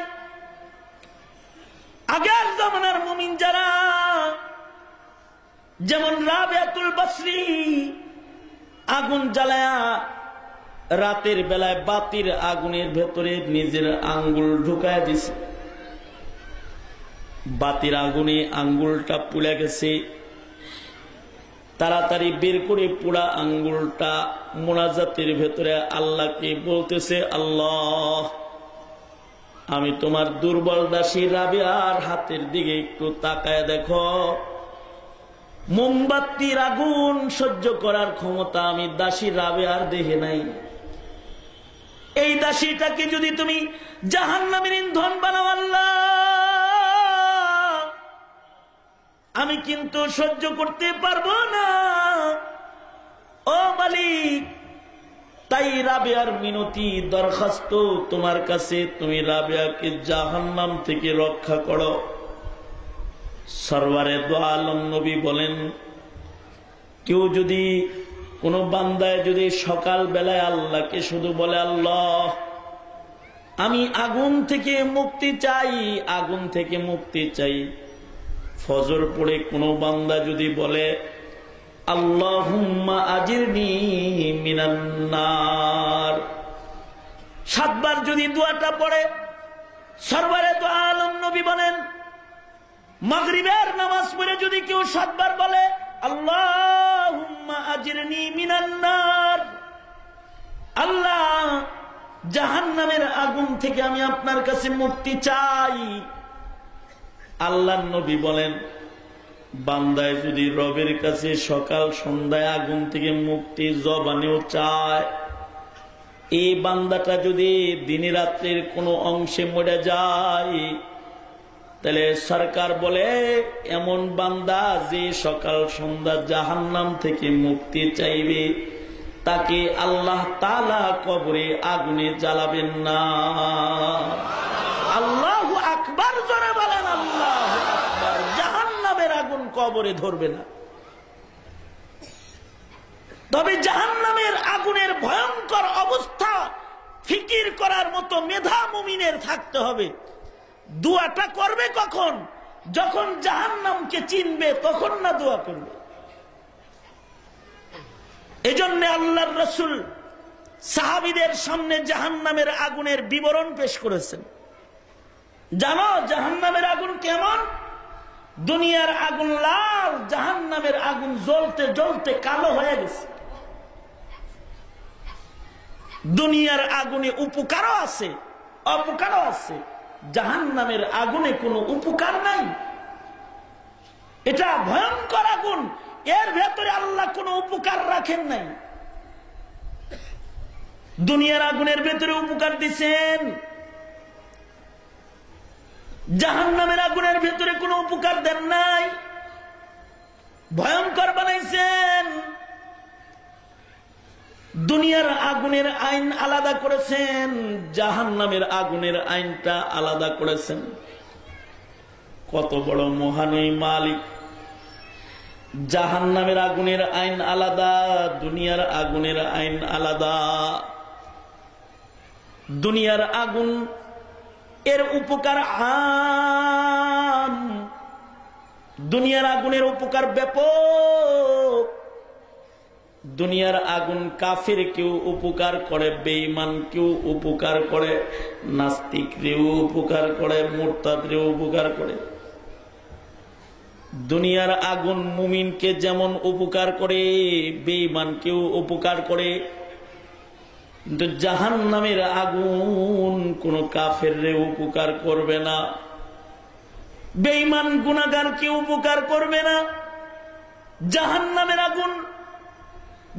আগের জামানার মুমিন যারা, যেমন রাবিয়াতুল বসরি, আগুন জ্বালায়া রাতের বেলায় বাতির আগুনের ভেতরে নিজের আঙ্গুল ঢুকায় দিছে। বাতির আগুনে আঙ্গুলটা পুড়ে গেছে, তাড়াতাড়ি বের করে পুরা আঙ্গুলটা মোনাজাতের ভেতরে আল্লাহকে বলতেছে, আল্লাহ আমি তোমার দুর্বল দাসী রাবিয়ার হাতের দিকে একটু তাকায় দেখো। মোমবাতির আগুন সহ্য করার ক্ষমতা আমি দাসী রাবিয়ার দেহে নাই। এই দাসীটাকে যদি তুমি জাহান্নামের ইন্ধন বানাও আল্লাহ, আমি কিন্তু সহ্য করতে পারবো না ও মালিক। তাই রাবিয়ার মিনতি, দরখাস্ত তোমার কাছে, তুমি রাবিয়াকে জাহান্নাম থেকে রক্ষা করো। সরওয়ারে দো আলম নবী বলেন, কেউ যদি, কোন বান্দায় যদি সকাল বেলায় আল্লাহকে শুধু বলে, আল্লাহ আমি আগুন থেকে মুক্তি চাই, আগুন থেকে মুক্তি চাই। ফজর পড়ে কোন বান্দা যদি বলে, আল্লাহুম্মা আজিরনি মিনান নার, 7 বার যদি দোয়াটা পড়ে, সরওয়ারে দো আলম নবী বলেন, মাগরিবের নামাজ পড়ে যদি কেউ 7 বার বলে, আল্লাহুম্মা আজিরনি মিনান নার, আল্লাহ জাহান্নামের আগুন থেকে আমি আপনার কাছে মুক্তি চাই। আল্লাহর নবী বলেন, বান্দায় যদি রবের কাছে সকাল সন্ধ্যায় আগুন থেকে মুক্তি জবানেও চায়, এই বান্দাটা যদি দিনে রাত্রের কোনো অংশে মরে যায়, তাহলে সরকার বলে এমন বান্দা যে সকাল সন্ধ্যা জাহান্নাম থেকে মুক্তি চাইবে, তাকে আল্লাহ তাআলা কবরে আগুনে জ্বালাবেন না। আল্লাহু আকবার জোরে বলেন, আল্লাহু আকবার। জাহান্নামের আগুন কবরে ধরবে না। তবে জাহান্নামের আগুনের ভয়ঙ্কর অবস্থা ফিকির করার মতো মেধা মুমিনের থাকতে হবে। দোয়াটা করবে কখন? যখন জাহান্নামকে চিনবে, তখন না দোয়া করবে। এজন্য আল্লাহর রাসূল সাহাবীদের সামনে জাহান্নামের আগুনের বিবরণ পেশ করেছেন। জানো জাহান্নামের আগুন কেমন? দুনিয়ার আগুন লাল, জাহান্নামের আগুন জ্বলতে জ্বলতে কালো হয়ে গেছে। দুনিয়ার আগুনে উপকারও আছে, অপকারও আছে। জাহান্নামের আগুনে কোনো উপকার নাই। এটা ভয়ঙ্কর আগুন, এর ভেতরে আল্লাহ কোনো উপকার রাখেন নাই। দুনিয়ার আগুনের ভেতরে উপকার দিচ্ছেন, জাহান্নামের আগুনের ভেতরে কোনো উপকার দেন নাই, ভয়ঙ্কর বানাইছেন। দুনিয়ার আগুনের আইন আলাদা করেছেন, জাহান্নামের আগুনের আইনটা আলাদা করেছেন। কত বড় মহান এই মালিক! জাহান্নামের আগুনের আইন আলাদা, দুনিয়ার আগুনের আইন আলাদা। দুনিয়ার আগুন এর উপকার আম, দুনিয়ার আগুনের উপকার ব্যাপক। দুনিয়ার আগুন কাফের কেউ উপকার করে, বেঈমান কেউ উপকার করে, নাস্তিকরেও উপকার করে, মুরতাদরেও উপকার করে। দুনিয়ার আগুন মুমিনকে যেমন উপকার করে, বেঈমানকেও উপকার করে। কিন্তু জাহান্নামের আগুন কোন কাফেররে উপকার করবে না, বেঈমান গুনাহগারকে উপকার করবে না। জাহান্নামের আগুন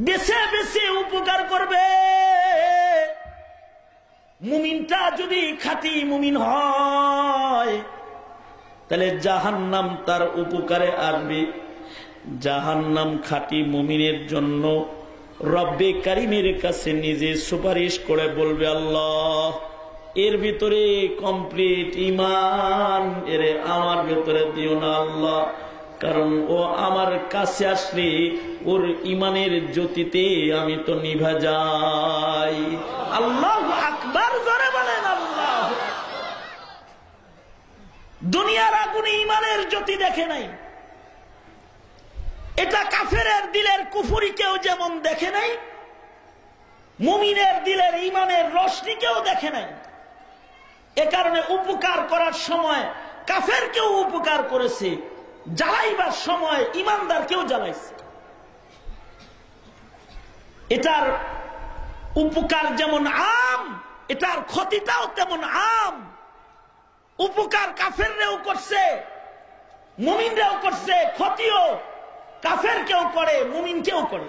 বেছে বেছে উপকার করবে। মুমিনটা যদি খাঁটি মুমিন হয়, তাহলে জাহান্নাম তার উপকারে আসবে। জাহান্নাম খাঁটি মুমিনের জন্য রব্বে কারিমের কাছে নিজে সুপারিশ করে বলবে, আল্লাহ এর ভিতরে কমপ্লিট ঈমান, এরে আমার ভিতরে দিও না আল্লাহ, কারণ ও আমার কাছে আসলে ওর ঈমানের জ্যোতিতে আমি তো নিভা যাই। আল্লাহু আকবার জোরে বলেন আল্লাহ। দুনিয়ার আগুনে ঈমানের জ্যোতি দেখে নাই, এটা কাফেরের দিলের কুফরি কেউ যেমন দেখে নাই, মুমিনের দিলের ঈমানের রোশনি কেউ দেখে নাই। এ কারণে উপকার করার সময় কাফের কেউ উপকার করেছে, জ্বালাইবার সময় ঈমানদার কেউ জ্বালাইছে। এটার উপকার যেমন আম, এটার ক্ষতিটাও তেমন আম। উপকার কাফেররাও করছে, মুমিনরাও করছে, ক্ষতিও কাফের কেউ করে, মুমিন কেউ করে।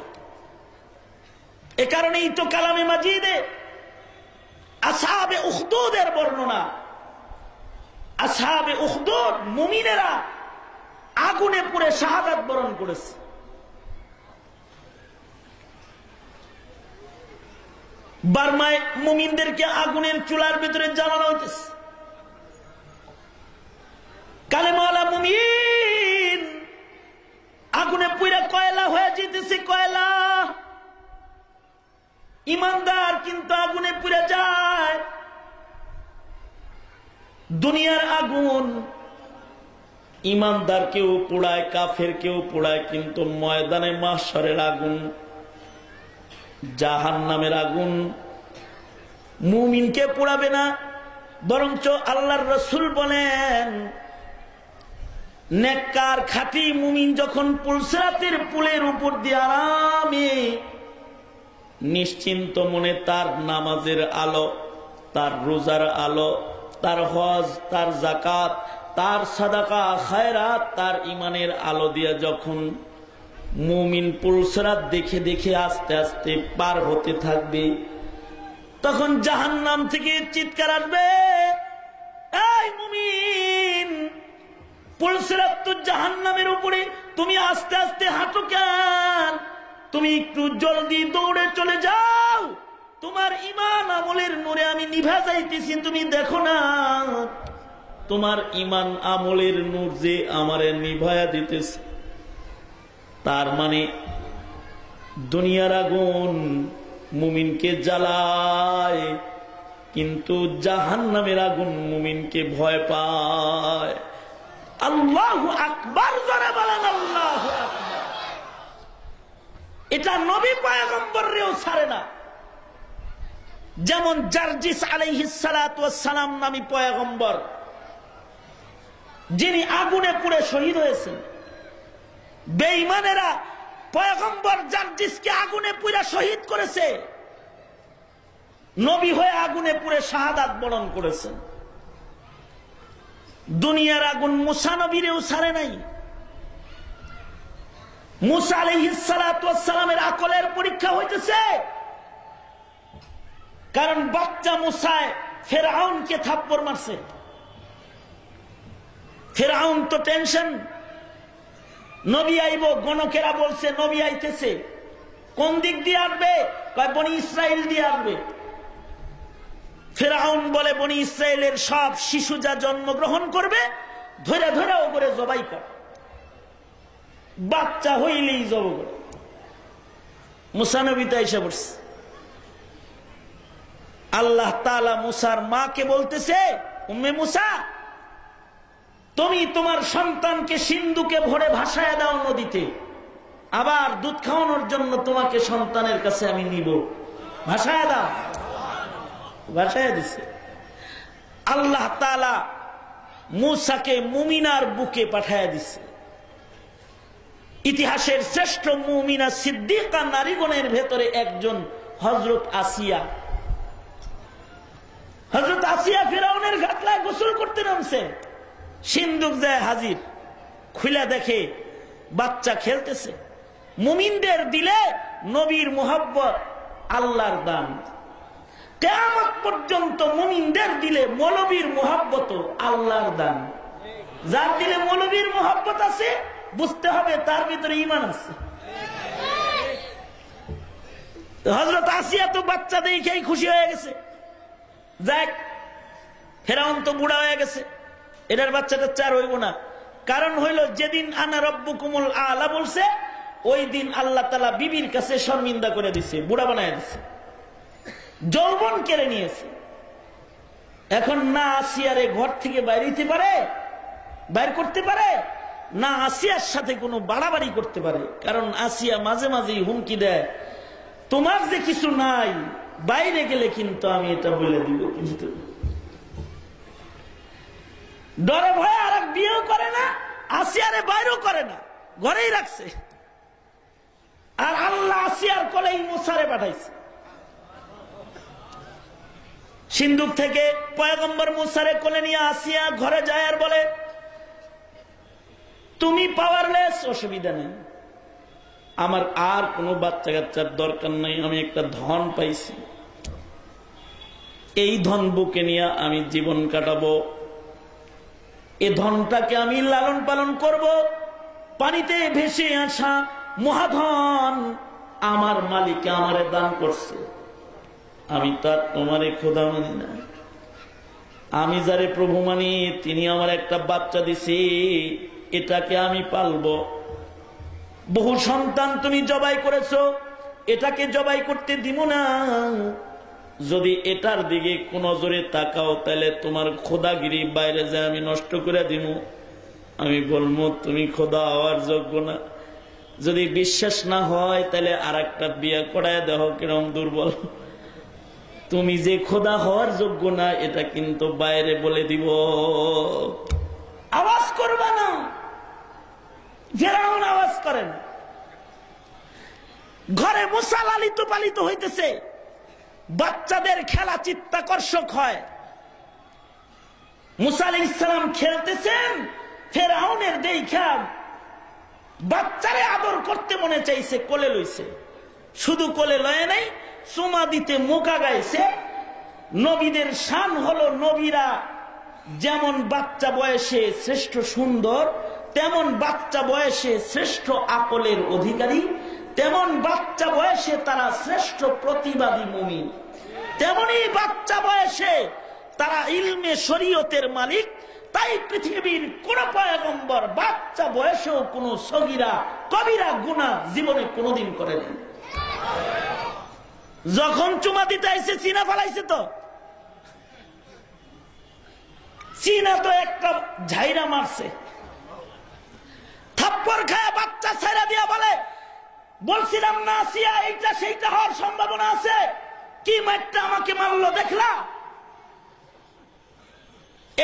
এ কারণেই তো কালামে মাজিদে আসহাবে উখদুদের বর্ণনা, আসহাবে উখদুদ মুমিনেরা আগুনে পুড়ে শাহাদাত বরণ করেছে। বার্মায় মুমিনদেরকে আগুনের চুলার ভিতরে জ্বালানো হইতেছে। কালেমাওয়ালা মুমিন আগুনে পুড়ে কয়লা হয়ে যেতেছে, কয়লা। ইমানদার কিন্তু আগুনে পুড়ে যায়। দুনিয়ার আগুন ইমানদার কেউ পোড়ায়, কাফের কেউ পোড়ায়, কিন্তু ময়দানে মাহশরের আগুন, জাহান্নামের আগুন মুমিনকে পোড়াবে না। বরঞ্চ আল্লাহর রাসূল বলেন, নেককার খাঁটি মুমিন যখন পুলসিরাতের পুলের উপর দিয়ে আরামে নিশ্চিন্ত মনে তার নামাজের আলো, তার রোজার আলো, তার হজ, তার যাকাত, তার সাদাকা খায়রাত, তার ঈমানের আলো দিয়ে যখন মুমিন পুলসিরাত দেখে দেখে আস্তে আস্তে পার হতে থাকবে, তখন জাহান্নাম থেকে চিৎকার আসবে, এই মুমিন, পুলসিরাত তো জাহান্নামের উপরে, তুমি আস্তে আস্তে হাঁটো কেন? তুমি একটু জলদি দৌড়ে চলে যাও, তোমার ঈমান আমলের নূরে আমি নিভা যাইতেছি, তুমি দেখো না তোমার ঈমান আমলের নূর যে আমারে নিভায়া দিতেছে। তার মানে দুনিয়ার আগুন মুমিনকে জ্বালায়, কিন্তু জাহান্নামের আগুন মুমিনকে ভয় পায়। আল্লাহু আকবার জোরে বলেন আল্লাহু আকবার। এটা নবী পয়গম্বররেও ছাড়ে না। যেমন জারজিস আলাইহিস সালাতু ওয়াস সালাম নামী পয়গম্বর, যিনি আগুনে পুড়ে শহীদ হয়েছেন। বেঈমানেরা পয়গম্বর জারজিসকে আগুনে পুড়ে শহীদ করেছে, নবী হয়ে আগুনে পুড়ে শাহাদাত বরণ করেছেন। দুনিয়ার আগুন মুসা নবীরেও ছাড়ে নাই। মুসা আলাইহিস সালাতু ওয়াস সালামের আকলের পরীক্ষা হইতেছে, কারণ বাচ্চা মুসায় ফেরাউনকে থাপ্পড় মারছে। ফেরাউন তো টেনশন, নবী আইব, গণকেরা বলছে নবী আইতেছে। কোন দিক দিয়ে আসবে? কয় বনি ইসরাইল দিয়ে আসবে। ফেরাউন বলে বনি ইসরাইলের সব শিশু যা জন্মগ্রহণ করবে ধরে ধরে ওপরে জবাই কর, বাচ্চা হইলেই জব করে। মুসা নবী তো এসে পড়ছে। আল্লাহ তাআলা মুসার মাকে বলতেছে, উম্মে মুসা, তুমি তোমার সন্তানকে সিন্ধুকে ভরে ভাসায় দাও নদীতে, আবার দুধ খাওয়ানোর জন্য তোমাকে সন্তানের কাছে আমি নিব, ভাসায় দাও। ভাসায় দিছে। আল্লাহ তাআলা মুসাকে মুমিনার বুকে পাঠায় দিছে। ইতিহাসের শ্রেষ্ঠ মুমিনা সিদ্দিকা নারীগণের ভেতরে একজন হযরত আসিয়া। হযরত আসিয়া ফিরাউনের ঘাটলায় গোসল করতে নামছে, সিন্দুক যায় হাজির, খুলে দেখে বাচ্চা খেলতেছে। মুমিনদের দিলে নবীর মুহাব্বত আল্লাহর দান। কিয়ামত পর্যন্ত মুমিনদের দিলে মৌলবীর মুহাব্বত আল্লাহর দান। যার দিলে মৌলবীর মোহাব্বত আছে বুঝতে হবে তার ভিতরে ঈমান আছে। হযরত আসিয়া তো বাচ্চা দেখেই খুশি হয়ে গেছে, যাক ফেরাউন তো বুড়া হয়ে গেছে, এটার বাচ্চাটা চার হইব না। কারণ হইল যেদিন আনা রব্বুকুমুল আলা বলছে ওই দিন আল্লাহ তাআলা বিবির কাছে শর্মিন্দা করে দিছে, বুড়া বানায় দিছে, যৌবন কেড়ে নিয়েছে। এখন না আসিয়ারে ঘর থেকে বাইরে দিতে পারে, বাইর করতে পারে, না আসিয়ার সাথে কোনো বাড়াবাড়ি করতে পারে। কারণ আসিয়া মাঝে মাঝেই হুমকি দেয়, তোমার যে কিছু নাই বাইরে গেলে কিন্তু আমি এটা বলে দিব। কিন্তু ডরে ভয়ে আর বিয়েও করে না, আসিয়ারে বাইরেও করে না, ঘরেই রাখছে। আর আল্লাহ আসিয়ার কোলেই মুসারে পাঠাইছে। সিন্ধুক থেকে পয়গম্বর মুসারে কোলে নিয়ে আসিয়া ঘরে যায় আর বলে, তুমি পাওয়ারলেস, অসুবিধা নেই, আমার আর কোনো বাচ্চা কাচ্চার দরকার নাই, আমি একটা ধন পাইছি, এই ধন বুকে নিয়ে আমি জীবন কাটাবো, এই ধনটাকে আমি লালন পালন করব। পানিতে ভেসে আসা মহাধন আমার মালিক আমারে দান করছে, আমি তার তোমারে খোদা মানি না, আমি যারে প্রভু মানি তিনি আমার একটা বাচ্চা দিছে, এটাকে আমি পালবো। বহু সন্তান তুমি জবাই করেছো, এটাকে জবাই করতে দিব না, যদি এটার দিকে কোন নজরে তাকাও তাহলে তোমার খোদাগিরি বাইরে যায় আমি নষ্ট করে দিব। আমি বলবো তুমি খোদা হওয়ার যোগ্য না। যদি বিশ্বাস না হয় তাহলে আর একটা বিয়ে করায় দেখো কিরম দুর্বল, তুমি যে খোদা হওয়ার যোগ্য না এটা কিন্তু বাইরে বলে দিব, আওয়াজ করবা না। ফেরাউন আওয়াজ করেন, ঘরে মুসা লালিত পালিত হইতেছে, বাচ্চাদের খেলা চিত্তাকর্ষক হয়। মুসা আলাইহিস সালাম খেলতেছেন, ফেরাউনের দেখা বাচ্চারে আদর করতে মনে চাইছে, কোলে লইছে। শুধু কোলে লয়ে নাই, চুমা দিতে মুখা গাইছে। নবীদের শান হলো নবীরা যেমন বাচ্চা বয়সে শ্রেষ্ঠ সুন্দর, তেমন বাচ্চা বয়সে শ্রেষ্ঠ আকলের অধিকারী, তেমন বাচ্চা বয়সে তারা শ্রেষ্ঠ প্রতিবাদী মুমিন, তেমনি বাচ্চা বয়সে তারা ইলমে শরীয়তের মালিক। তাই পৃথিবীর কোন পয়গম্বর বাচ্চা বয়সেও কোন সগীরা কবিরা গুনাহ জীবনে কোনদিন করেনি। যখন চুমা দিতে আইছে চীনা ফালাইছে, তো চীনা তো একটা ঝাইরা মারছে, থাপ্পড় খায় বাচ্চা ছেড়ে দিয়া বলে, বলছিলাম না আসিয়া এইটা সেইটা হওয়ার সম্ভাবনা আছে, কি মারটা আমাকে মারলো দেখলা,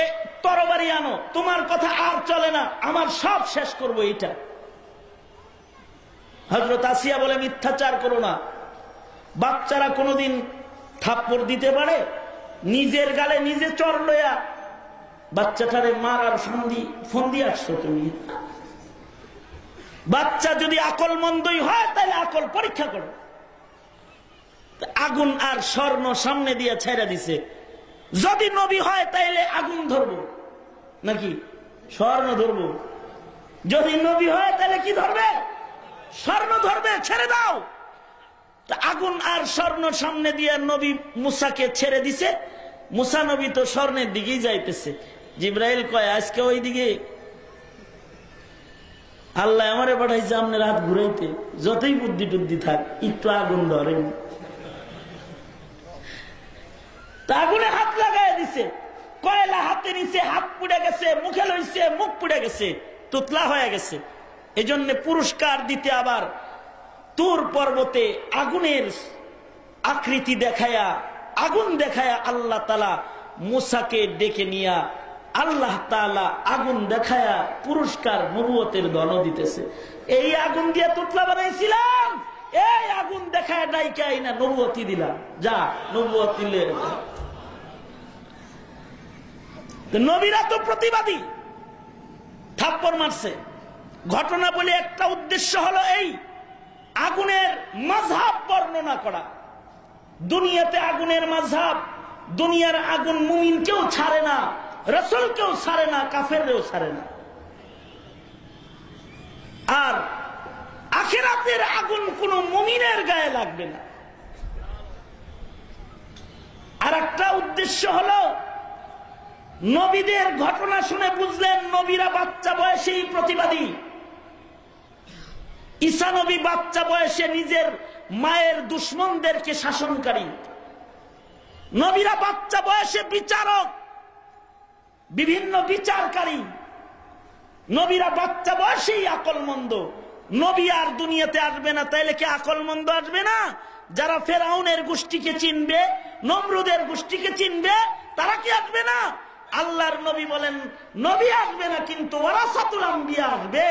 এ তরবারি আনো, তোমার কথা আর চলে না, আমার সব শেষ করবো এইটা। হযরত আসিয়া বলে, মিথ্যাচার করো না, বাচ্চারা কোনদিন থাপ্পড় দিতে পারে? নিজের গালে নিজে চর লইয়া বাচ্চাটারে মারার ফন্দি আসছো তুমি। বাচ্চা যদি আকল মন্দই হয় তাহলে আকল পরীক্ষা করো। আগুন আর স্বর্ণ সামনে দিয়ে ছেড়ে দিছে, যদি নবী হয় তাইলে আগুন ধরবো নাকি স্বর্ণ ধরবো? যদি নবী হয় তাহলে কি ধরবে? স্বর্ণ ধরবে, ছেড়ে দাও। আগুন আর স্বর্ণ সামনে দিয়ে নবী মুসাকে ছেড়ে দিছে। মুসা নবী তো স্বর্ণের দিকেই যাইতেছে। জিব্রাইল কয়, আজকে ওই দিকে আল্লাহ আমারে পাঠাইছে আপনার হাত ঘুরাইতে, যতই বুদ্ধি টুদ্ধি থাক একটু আগুন ধরেন। আগুনে হাত লাগাই দিছে, কয়লা হাতে নিচে, হাত পুড়ে গেছে, মুখে লইছে, মুখ পুড়ে গেছে, তুতলা হয়ে গেছে। এজন্য পুরস্কার দিতে আবার তুর পর্বতে আগুনের আকৃতি দেখায়া, আগুন দেখায়া আল্লাহ তাআলা মুসাকে ডেকে নিয়া, আল্লাহ তাআলা আগুন দেখায়া পুরস্কার নবুয়তের ধন দিতেছে। এই আগুন দিয়ে তুতলা বানাইছিলাম, এই আগুন দেখায় ডাইকা আইনা নবুয়তি দিলাম, যা নবুয়তি দিলে। নবীরা তো প্রতিবাদী, থাপ্পড় মারছে। ঘটনা বলে একটা উদ্দেশ্য হলো এই, আগুনের মাযহাব বর্ণনা করা। দুনিয়াতে আগুনের মাযহাব, দুনিয়ার আগুন মুমিনকেও ছাড়ে না, রাসূলকেও ছাড়ে না, কাফেররেও ছাড়ে না। আর আখিরাতের আগুন কোন মুমিনের গায়ে লাগবে না। আর একটা উদ্দেশ্য হলো, নবীদের ঘটনা শুনে বুঝলেন নবীরা বাচ্চা বয়সেই প্রতিবাদী। ঈসা নবী বাচ্চা বয়সে নিজের মায়ের দুশমনদেরকে শাসনকারী। নবীরা বাচ্চা বয়সে বিচারক, বিভিন্ন বিচারকারী। নবীরা বাচ্চা বয়সেই আকলমন্দ। নবী আর দুনিয়াতে আসবে না, তাইলে কি আকলমন্দ আসবে না? যারা ফেরাউনের গোষ্ঠীকে চিনবে, নমরুদের গোষ্ঠীকে চিনবে, তারা কি আসবে না? আল্লাহর নবী বলেন নবী আসবে না, কিন্তু ওয়ারাসাতুল আম্বিয়া আসবে।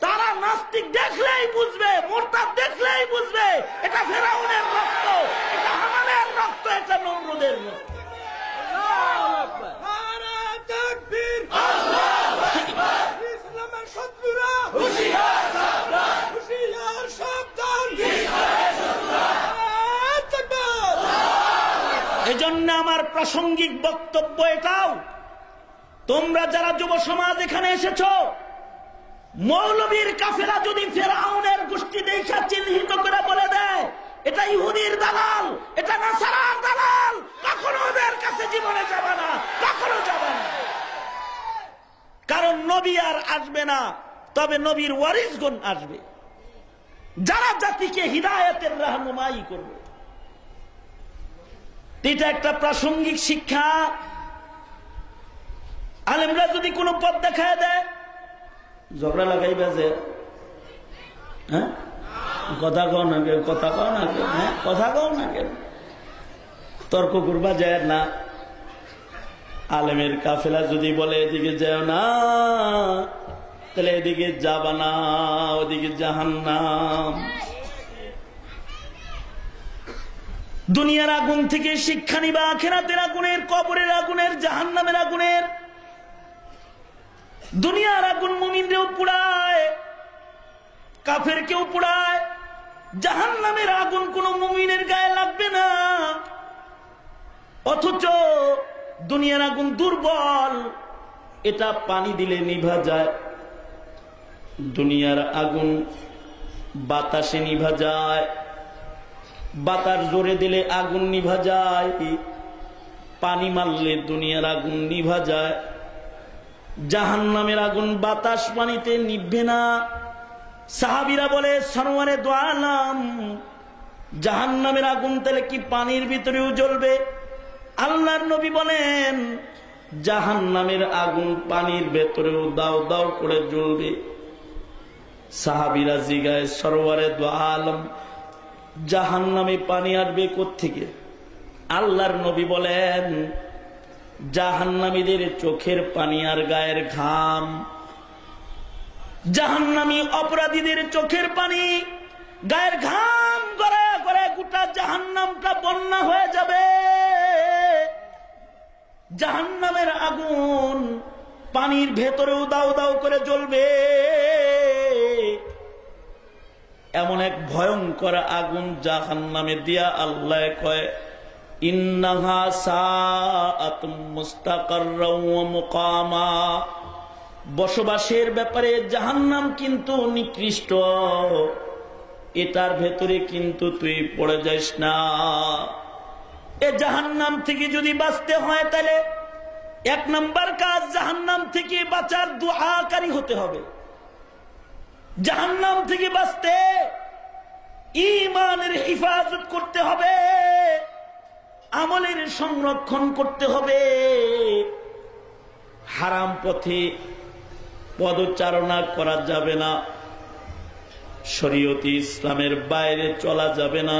তারা নাস্তিক দেখলেই বুঝবে, মুরতাদ দেখলেই বুঝবে এটা ফেরাউনের রক্ত, এটা হামানের রক্ত, এটা নমরুদের রক্ত। এজন্য আমার প্রাসঙ্গিক বক্তব্য এটাও, তোমরা যারা যুব সমাজ এখানে এসেছ, মৌলবীর কাফেলা যদি ফেরাউনের গোষ্ঠী দেখা চিহ্নিত করে বলে দেয় এটা ইহুদির দালাল, এটা নাসারার দালাল, কখনো ওদের কাছে জীবনে যাবে না, কখনো যাবে না। কারণ নবী আর আসবে না, তবে নবীর ওয়ারিসগণ আসবে, যারা জাতিকে হিদায়াতের রাহনুমাই করবে। এটা একটা প্রাসঙ্গিক শিক্ষা। আলেমরা যদি কোনো পথ দেখায় দেয়, ঝগড়া লাগাইবা যে হ্যাঁ কথা কও না কেন, কথা কও না কেন, হ্যাঁ কথা কও না কেন, তর্ক করবা যায় না। আলেমের কাফেলা যদি বলে এদিকে যাও না, তাহলে এদিকে যাবা না, ওদিকে জাহান্নাম। দুনিয়ার আগুন থেকে শিক্ষা নিবা, আখিরাতের আগুনের, কবরের আগুনের, জাহান্নামের আগুনের। দুনিয়ার আগুন মুমিনরেও পুড়ায়, কাফেরকেও পুড়ায়। জাহান্নামের আগুন কোন মুমিনের গায়ে লাগবে না। অথচ দুনিয়ার আগুন দুর্বল, এটা পানি দিলে নিভা যায়। দুনিয়ার আগুন বাতাসে নিভা যায়, বাতাস জোরে দিলে আগুন নিভা যায়, পানি মারলে দুনিয়ার আগুন নিভা যায়। জাহান্নামের আগুন বাতাস পানিতে নিভবে না। সাহাবীরা বলে সরওয়ারে দো আলম, জাহান্নামের আগুন তাহলে কি পানির ভিতরেও জ্বলবে? আল্লাহর নবী বলেন জাহান্নামের আগুন পানির ভেতরেও দাও দাও করে জ্বলবে। সাহাবীরা জিগায় সরওয়ারে দো আলম, জাহান্নামে পানি আসবে কোত্থেকে? আল্লাহর নবী বলেন জাহান্নামীদের চোখের পানি আর গায়ের ঘাম। জাহান্নামী অপরাধীদের চোখের পানি, গায়ের ঘাম গড়ে গড়ে গোটা জাহান্নামটা বন্যা হয়ে যাবে। জাহান্নামের আগুন পানির ভেতরেও দাও দাও করে জ্বলবে। এমন এক ভয়ঙ্কর আগুন জাহান্নামে দিয়া আল্লাহ কয় ইন্নাহা সাআত মুস্তাকাররাও ওয়া মুকামা। বসবাসের ব্যাপারে জাহান্নাম কিন্তু নিকৃষ্ট, এটার ভেতরে কিন্তু তুই পড়ে যাস না। এ জাহান্নাম থেকে যদি বাঁচতে হয় তাহলে এক নাম্বার কাজ, জাহান্নাম থেকে বাঁচার দুআকারী হতে হবে। জাহান্নাম থেকে বাঁচতে ঈমানের হিফাজত করতে হবে, আমলের সংরক্ষণ করতে হবে, হারাম পথে পদচারণা করা যাবে না, শরীয়তে ইসলামের বাইরে চলা যাবে না,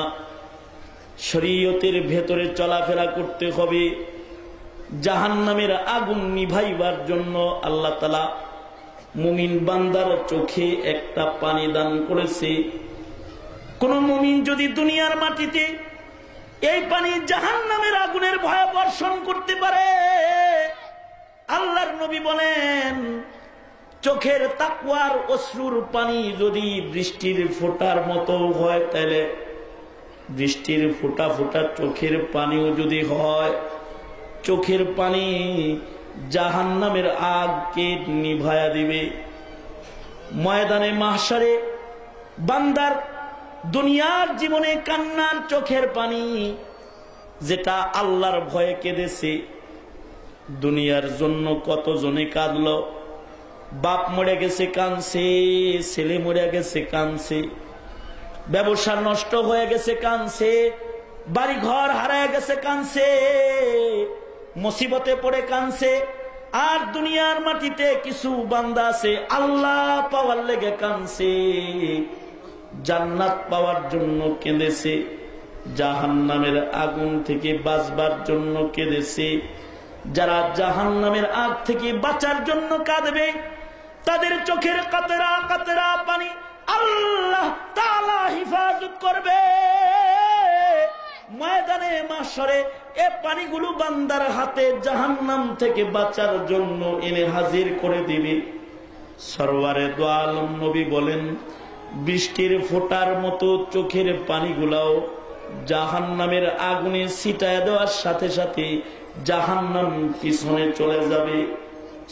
শরীয়তের ভেতরে চলাফেরা করতে হবে। জাহান্নামের আগুন নিভাইবার জন্য আল্লাহ তাআলা মুমিন বান্দার চোখে একটা পানি দান করেছে। কোন মুমিন যদি দুনিয়ার মাটিতে এই পানি জাহান্নামের আগুনের ভয়ে বর্ষণ করতে পারে, আল্লাহর নবী বলেন চোখের তাকওয়ার অশ্রুর পানি যদি বৃষ্টির ফোঁটার মতো হয়, তাহলে বৃষ্টির ফোঁটা ফোঁটা চোখের পানিও যদি হয়, চোখের পানি জাহান্নামের আগকে নিভায়া দিবে। ময়দানে মাহশারে বান্দার দুনিয়ার জীবনে কান্নার চোখের পানি, যেটা আল্লাহর ভয়ে কেঁদেছে, দুনিয়ার জন্য কতজনে কাঁদল। বাপ মরে গেছে কাঁদছে, ছেলে মরে গেছে কাঁদছে, ব্যবসা নষ্ট হয়ে গেছে কাঁদছে, বাড়ি ঘর হারায় গেছে কাঁদছে, মুসিবতে পড়ে কাঁদছে। আর দুনিয়ার মাটিতে কিছু বান্দা আছে আল্লাহ পাওয়ার লেগে কাঁদছে, জান্নাত পাওয়ার জন্য কেঁদেছে, জাহান্নামের আগুন থেকে বাঁচবার জন্য কেঁদেছে। যারা জাহান্নামের আগ থেকে বাঁচার জন্য কাঁদবে, তাদের চোখের কাতরা কাতরা পানি আল্লাহ তাআলা হিফাজত করবে। ময়দানে মাহশরে এ পানিগুলো বান্দার হাতে জাহান্নাম থেকে বাঁচার জন্য এনে হাজির করে দিবে। সরওয়ারে দো আলম নবী বলেন, বৃষ্টির ফোঁটার মতো চোখের পানিগুলাও জাহান্নামের আগুনে ছিটায় দেওয়ার সাথে সাথে জাহান্নাম পিছনে চলে যাবে।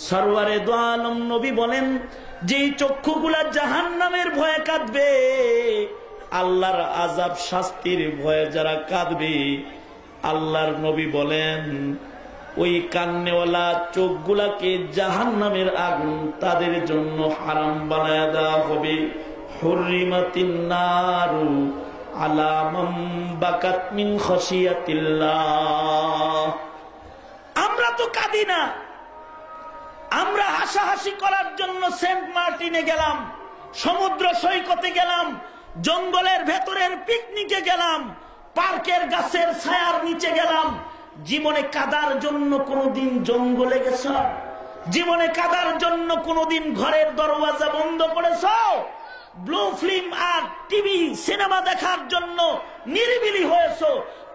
সরওয়ারে দো আলম নবী বলেন, যেই চক্ষুগুলা জাহান্নামের ভয়ে কাঁদবে, আল্লাহর আযাব শাস্তির ভয়ে যারা কাঁদবে, আল্লাহর নবী বলেন ওই কান্নেওয়ালা চোখগুলাকে জাহান্নামের আগুন তাদের জন্য হারাম বানায়া দেওয়া হবে। হুররিমাতিন নারু আলা মান বাকাত মিন খাশিয়াতিল্লাহ। আমরা তো কাঁদি না, আমরা হাসাহাসি করার জন্য সেন্ট মার্টিনে গেলাম, সমুদ্র সৈকতে গেলাম, জঙ্গলের ভেতরের পিকনিকে গেলাম, পার্কের গাছের ছায়ার নিচে গেলাম। জীবনে কাদার জন্য কোনদিন জঙ্গলে গেছ? জীবনে কাদার জন্য কোনদিন ঘরের দরওয়াজা বন্ধ করেছ? ব্লু ফিল্ম আর টিভি সিনেমা দেখার জন্য নিরিবিলি হয়েছ?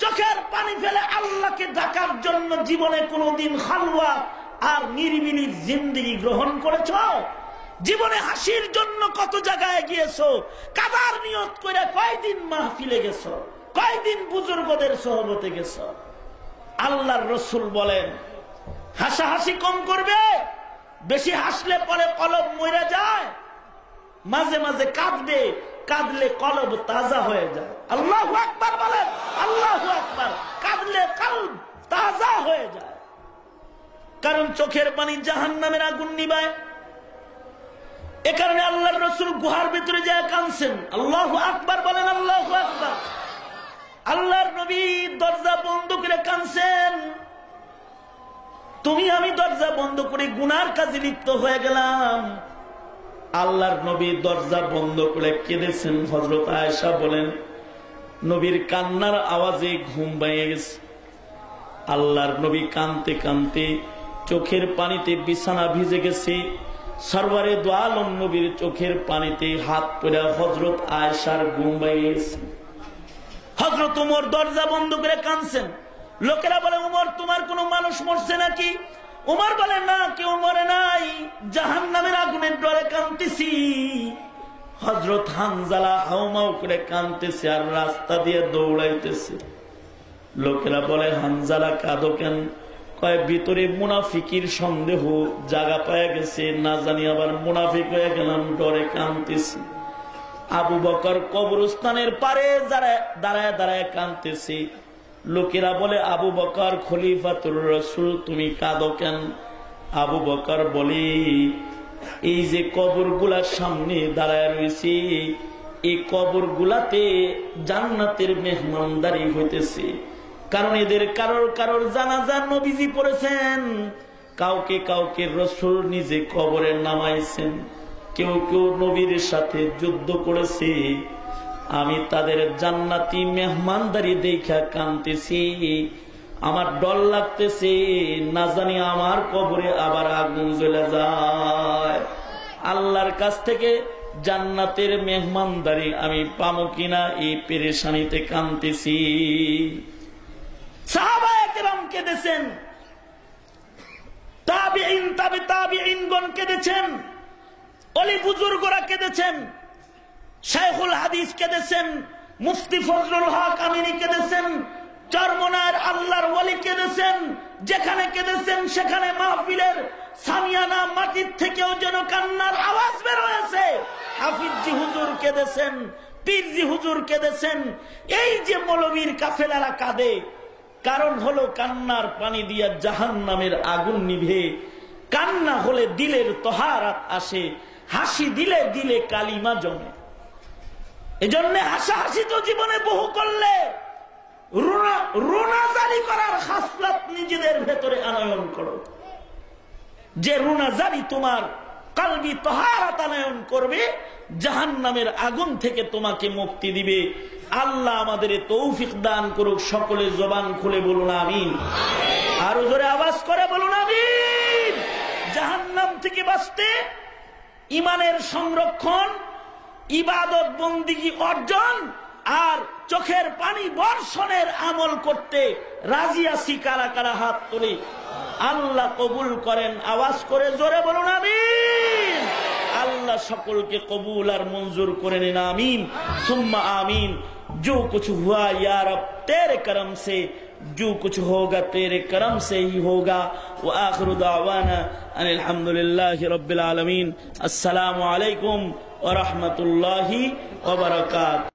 চোখের পানি ফেলে আল্লাহকে ডাকার জন্য জীবনে কোনদিন খালওয়া আর নিরিবিলির জিন্দেগি গ্রহণ করেছ? জীবনে হাসির জন্য কত জায়গায় গিয়েছো? কাদার নিয়ত করে কয়দিন মাহফিলে গেছো? কয়দিন বুজুর্গদের সহবতে গেছো? আল্লাহর রাসূল বলেন, হাসাহাসি কম করবে। বেশি হাসলে পরে কলব মরে যায়। মাঝে মাঝে কাঁদবে, কাঁদলে কলব তাজা হয়ে যায়। আল্লাহু আকবার বলেন, আল্লাহু আকবার। কাঁদলে কলব তাজা হয়ে যায়, কারণ চোখের পানি জাহান্নামের আগুন নিবায়। এ কারণে আল্লাহর রাসূল গুহার ভিতরে যায় কাঁদছেন। আল্লাহু আকবার বলেন, আল্লাহু আকবার। আল্লাহর নবী দরজা বন্ধ করে কাঁদছেন। তুমি আমি দরজা বন্ধ করে গুনার কাজে লিপ্ত হয়ে গেলাম। আল্লাহর নবী দরজা বন্ধ করে কেঁদেছেন। হযরত আয়েশা বলেন, নবীর কান্নার আওয়াজে ঘুম ভেঙে গেছে। আল্লাহর নবী কাঁদতে কাঁদতে চোখের পানিতে বিছানা ভিজে গেছে। সরওয়ারে দো আলম নবীর চোখের পানিতে হাত পড়ে হযরত আয়েশার ঘুম ভেঙে গেছে। হযরত ওমর দরজা বন্ধ করে কাঁদছেন। লোকেরা বলে, ওমর তোমার কোনো মানুষ মরছে নাকি? ওমর বলে, না, কেউ মরে নাই, জাহান্নামের আগুনের ডরে কাঁদতেছি। হযরত হানজালা হাউমাউ করে কাঁদতেছে আর রাস্তা দিয়ে দৌড়াইতেছে। লোকেরা বলে, হানজালা কাঁদো কেন? কয়, ভিতরে মুনাফিকির সন্দেহ জায়গা পায় গেছে, না জানি আবার মুনাফিক হয়ে গেলাম, ডরে কাঁদতেছি। আবু বকর কবরস্থানের পারে দাঁড়ায় দাঁড়ায় কাঁদতেছে। লোকেরা বলে, আবু বকর খলিফাতুর রাসূল, তুমি কাঁদো কেন? আবু বকর বলে, এই যে কবরগুলার সামনে দাঁড়ায় রয়েছে, এই কবরগুলাতে জান্নাতের মেহমানদারি হইতেছে। কারণ এদের কারোর কারোর জানাজা নবীজি পড়েছেন, কাউকে কাউকে রাসূল নিজে কবরে নামাইছেন, কেউ কেউ নবীর সাথে যুদ্ধ করেছে। আমি তাদের জান্নাতি মেহমানদারি দেখা কাঁদতেছি। আমার ডর লাগতেছে, না জানি আমার কবরে আবার আগুন জ্বলে যায়। আল্লাহর কাছ থেকে জান্নাতের মেহমানদারি আমি পাবো কিনা, এই পেরেশানিতে কাঁদতেছি। সাহাবায়ে কেরাম কেঁদেছেন, তাবিঈন তাবে তাবিঈনগণ কেঁদেছেন, অলি বুজুর্গরা কেঁদেছেন, শাইখুল হাদিস কেঁদেছেন, মুফতি ফজলুল হক আমিনী কেঁদেছেন, চরমনার আল্লাহর ওয়ালি কেঁদেছেন, যেখানে কেঁদেছেন সেখানে মাহফিলের সামিয়ানা মাটির থেকেও যেন কান্নার আওয়াজ বের হয়েছে। হাফিজজি হুজুর কেঁদেছেন, পীরজি হুজুর কেঁদেছেন। এই যে মৌলবীর কাফেলারা কাঁদে, কারণ হলো কান্নার পানি দিয়া জাহান্নামের আগুন নিভে। কান্না হলে দিলের তহারাত আসে, হাসি দিলে দিলে কালিমা জমে। এজন্য হাসাহাসি তো জীবনে বহু করলে, রুনাজারি করার খাসলাত নিজেদের ভেতরে আনয়ন করো। যে রুনাজারি তোমার কলবি তহারাত আনয়ন করবে, জাহান্নামের আগুন থেকে তোমাকে মুক্তি দিবে। আল্লাহ আমাদের তৌফিক দান করুক। সকলে জবান খুলে বলুন আমিন। আরো জোরে আওয়াজ করে বলুন আমিন। জাহান্নাম থেকে বাঁচতে ইমানের সংরক্ষণ, ইবাদত বন্দিগি অর্জন আর চোখের পানি বর্ষণের আমল করতে রাজি আছি। কারা কারা হাত তুলি। আল্লাহ কবুল করেন। আওয়াজ করে জোরে বলুন আমিন। अल्लाह सकल के कबूल और मंजूर करे लेना आमीन सुम्मा आमीन। जो कुछ हुआ या रब तेरे करम से, जो कुछ होगा तेरे करम से ही होगा। व आखिरु दावाना अनिल हम्दुलिल्लाहि रब्बिल आलमीन। अस्सलामु अलैकुम व रहमतुल्लाहि व बरकातहू।